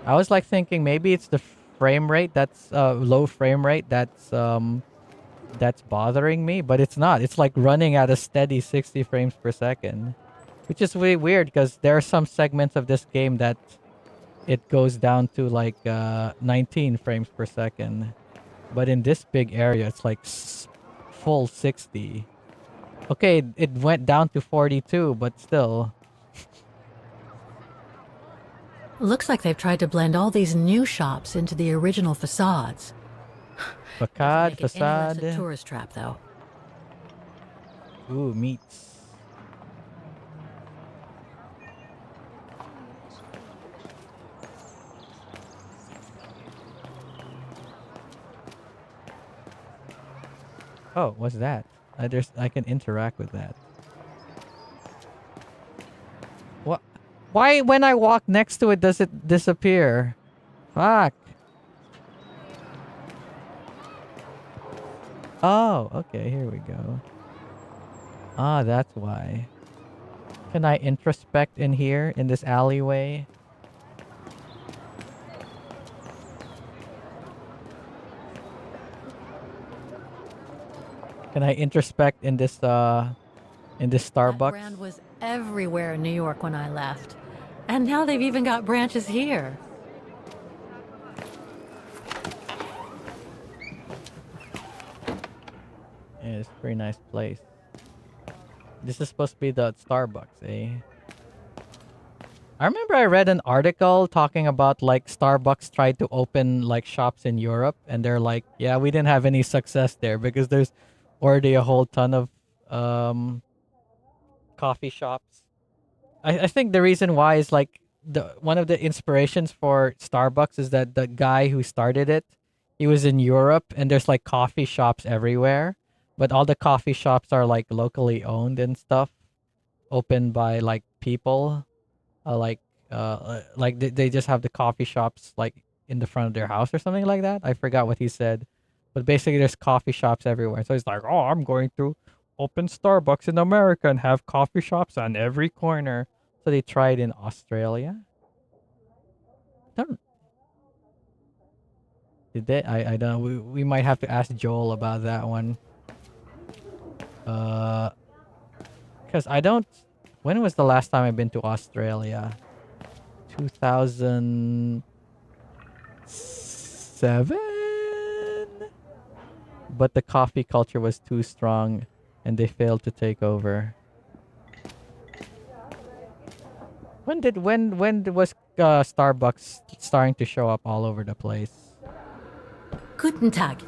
I was like thinking maybe it's the frame rate that's low frame rate that's bothering me, but it's not. It's like running at a steady 60 frames per second, which is really weird because there are some segments of this game that it goes down to like 19 frames per second. But in this big area, it's like full 60. Okay, it went down to 42, but still.
Looks like they've tried to blend all these new shops into the original facades.
Facade,
Make an interesting
facade.
tourist trap, though.
Ooh, meats. Oh, what's that? I can interact with that. What? Why when I walk next to it does it disappear? Fuck. Oh, okay, here we go. Ah, that's why. Can I introspect in here, in this alleyway? Can I introspect in this Starbucks?
That brand was everywhere in New York when I left. And now they've even got branches here.
Yeah, it's a pretty nice place. This is supposed to be the Starbucks, eh? I remember I read an article talking about like Starbucks tried to open like shops in Europe and they're like, yeah, we didn't have any success there because there's already a whole ton of coffee shops. I think the reason why is like one of the inspirations for Starbucks is that the guy who started it, he was in Europe and there's like coffee shops everywhere, but all the coffee shops are like locally owned and stuff, opened by like people, they just have the coffee shops like in the front of their house or something like that. I forgot what he said, but basically there's coffee shops everywhere. So he's like, oh, I'm going to open Starbucks in America and have coffee shops on every corner. So they tried in Australia. Did they? I don't know. We might have to ask Joel about that one. Because I don't... When was the last time I've been to Australia? 2007? But the coffee culture was too strong and they failed to take over. When was Starbucks starting to show up all over the place?
Guten Tag.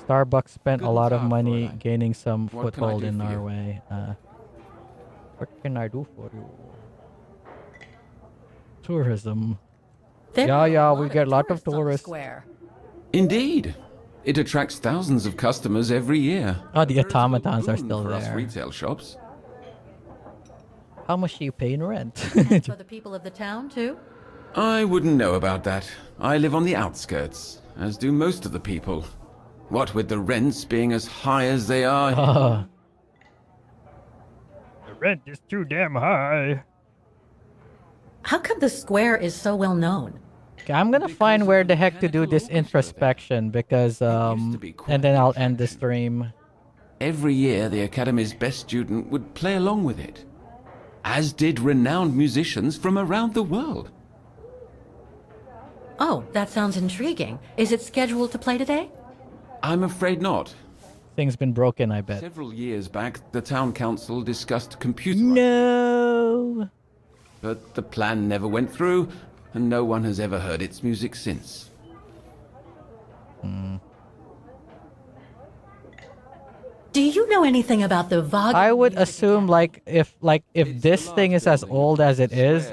Starbucks spent a lot of money gaining some foothold in Norway. What can I do for you? Tourism. Yeah, we get a lot of tourists.
Indeed. It attracts thousands of customers every year.
Oh, the automatons are still
for us
there.
retail shops.
How much are you paying rent?
And for the people of the town, too?
I wouldn't know about that. I live on the outskirts, as do most of the people. What with the rents being as high as they are...
The rent is too damn high.
How come the square is so well known?
Okay, I'm gonna find where the heck to do this introspection because and then I'll end the stream.
Every year the Academy's best student would play along with it, as did renowned musicians from around the world.
Oh, that sounds intriguing. Is it scheduled to play today?
I'm afraid not.
Thing's been broken, I bet.
Several years back, the town council discussed computer.
No!
But the plan never went through, and no one has ever heard its music since.
Do you know anything about the Wagner?
I would assume if this thing is as old as it is,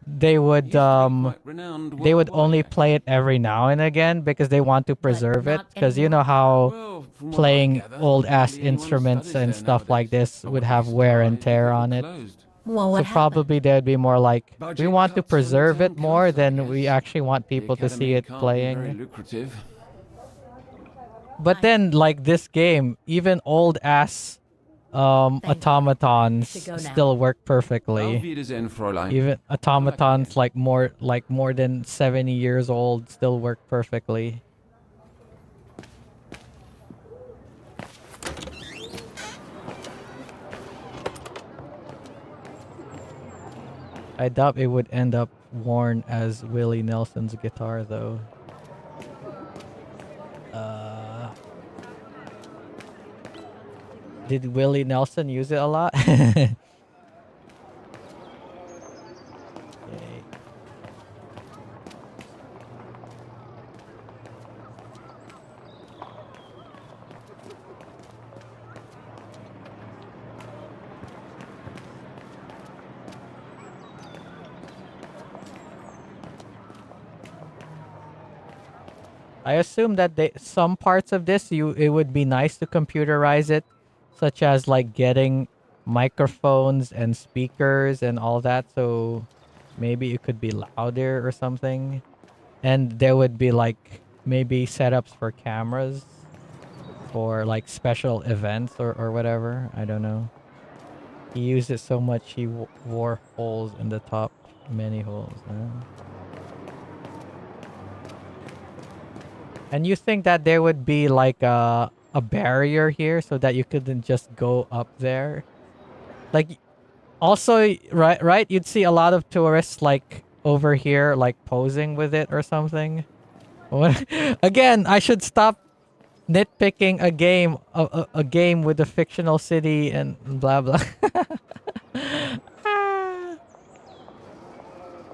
they would only play it every now and again because they want to preserve it. Because you know how playing old ass instruments and stuff like this would have wear and tear on it.
Well, what
so probably they'd be more like, we want to preserve it more than we actually want people to see it
Very
playing.
lucrative.
But then, like this game, even old ass automatons
should go now.
still work
Auf
perfectly.
Wiedersehen, Fräulein.
Even automatons like more than 70 years old still work perfectly. I doubt it would end up worn as Willie Nelson's guitar though. Did Willie Nelson use it a lot? Okay. I assume that some parts of this it would be nice to computerize it, such as like getting microphones and speakers and all that, so maybe it could be louder or something. And there would be like maybe setups for cameras for like special events or whatever. I don't know. He used it so much he wore holes in the top, many holes. And you think that there would be like a barrier here so that you couldn't just go up there? Like, also, right? You'd see a lot of tourists like over here, like posing with it or something. Again, I should stop nitpicking a game, a game with a fictional city and blah blah.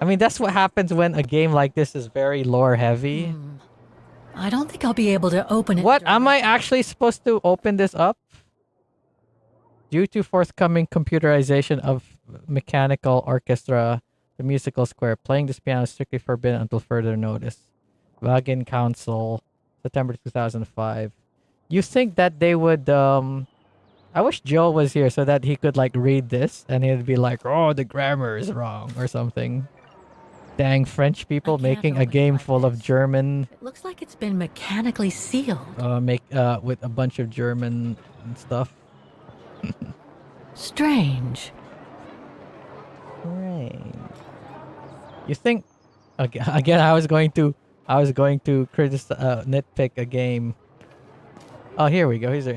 I mean, that's what happens when a game like this is very lore heavy.
I don't think I'll be able to open it.
What? Am I actually supposed to open this up? Due to forthcoming computerization of mechanical orchestra, the musical square, playing this piano is strictly forbidden until further notice. Wagon Council, September 2005. You think that they would, I wish Joe was here so that he could like read this and he'd be like, oh, the grammar is wrong or something. Dang French people making a game full of German.
It looks like it's been mechanically sealed.
With a bunch of German stuff.
Strange.
Right. You think again? I was going to criticize, nitpick a game. Oh, here we go. Here's our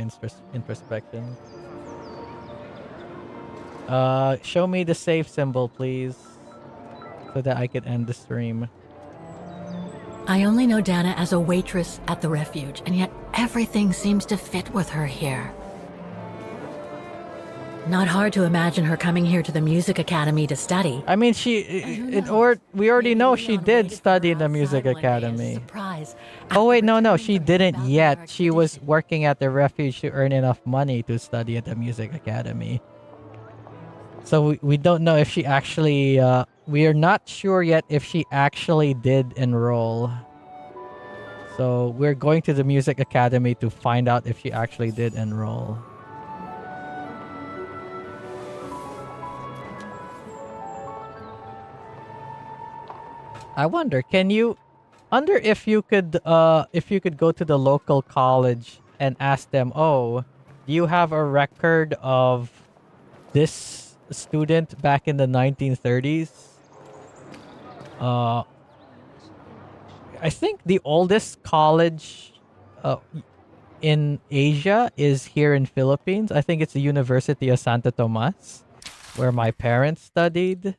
introspection. Show me the save symbol, please, so that I could end the stream.
I only know Dana as a waitress at the refuge, and yet everything seems to fit with her here. Not hard to imagine her coming here to the music academy to study.
I mean, we already know she did study in the music academy. Oh wait, no, she didn't yet. She was working at the refuge to earn enough money to study at the music academy. So we don't know if she actually, we are not sure yet if she actually did enroll. So we're going to the music academy to find out if she actually did enroll. I wonder, if you could go to the local college and ask them, oh, do you have a record of this student back in the 1930s? I think the oldest college in Asia is here in Philippines. I think it's the University of Santo Tomas, where my parents studied.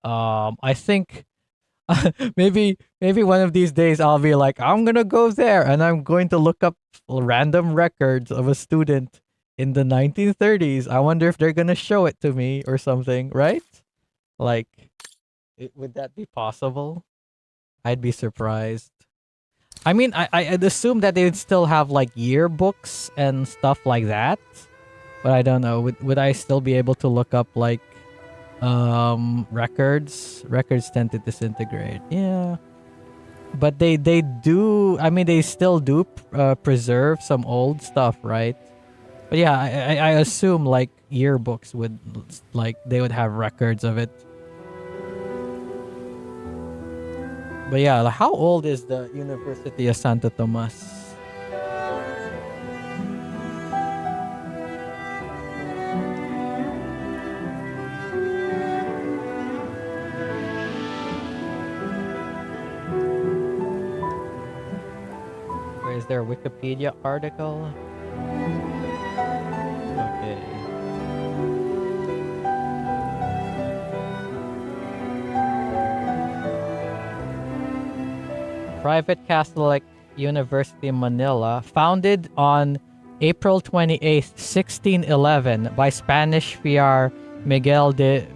I think maybe one of these days I'll be like, I'm gonna go there and I'm going to look up random records of a student in the 1930s. I wonder if they're gonna show it to me or something, right? Like, would that be possible? I'd be surprised. I mean, I'd assume that they would still have like yearbooks and stuff like that, but I don't know. Would I still be able to look up like records tend to disintegrate, yeah, but they do, I mean, they still do preserve some old stuff, right? But yeah, I assume like yearbooks would, like, they would have records of it. But yeah, like, how old is the University of Santo Tomas? Is there a Wikipedia article? Okay. Private Catholic University Manila, founded on April 28th, 1611 by Spanish friar Miguel de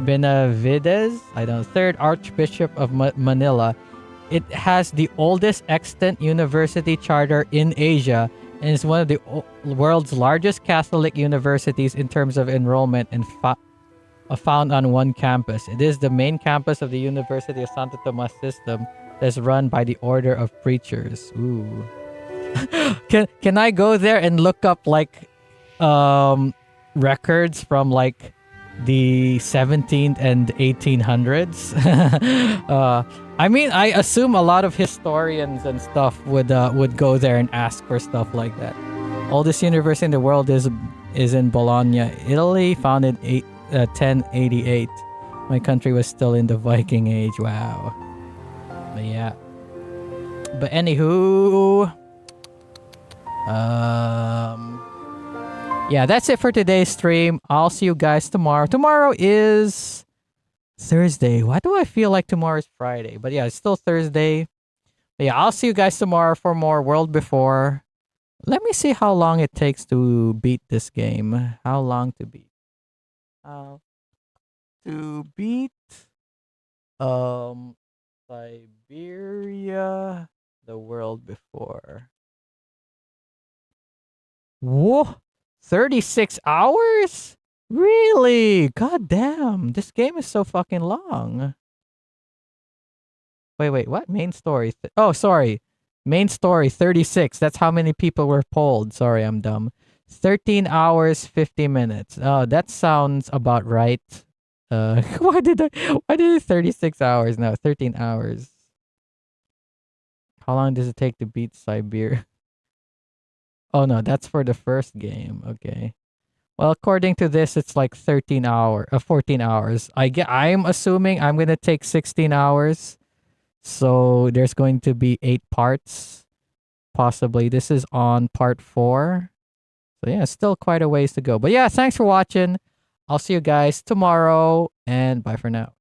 Benavides, third Archbishop of Manila. It has the oldest extant university charter in Asia and is one of the world's largest Catholic universities in terms of enrollment and found on one campus. It is the main campus of the University of Santo Tomas system that's run by the Order of Preachers. Ooh. Can I go there and look up like records from like the 17th and 1800s? I mean, I assume a lot of historians and stuff would go there and ask for stuff like that. Oldest university in the world is in Bologna, Italy, founded 1088. My country was still in the Viking Age. Wow. But yeah. But anywho, yeah, that's it for today's stream. I'll see you guys tomorrow. Tomorrow is Thursday. Why do I feel like tomorrow is Friday? But yeah, it's still Thursday. But yeah, I'll see you guys tomorrow for more World Before. Let me see how long it takes to beat this game. How long to beat? To beat Syberia, the World Before. Whoa, 36 hours? Really? God damn, this game is so fucking long. Wait, what? Main story. Oh, sorry. Main story 36. That's how many people were polled. Sorry, I'm dumb. 13 hours, 50 minutes. Oh, that sounds about right. Why did it 36 hours now? 13 hours. How long does it take to beat Syberia? Oh no, that's for the first game. Okay. Well, according to this, it's like 14 hours. I'm assuming I'm gonna take 16 hours. So there's going to be 8 parts. Possibly. This is on part 4. So yeah, still quite a ways to go. But yeah, thanks for watching. I'll see you guys tomorrow, and bye for now.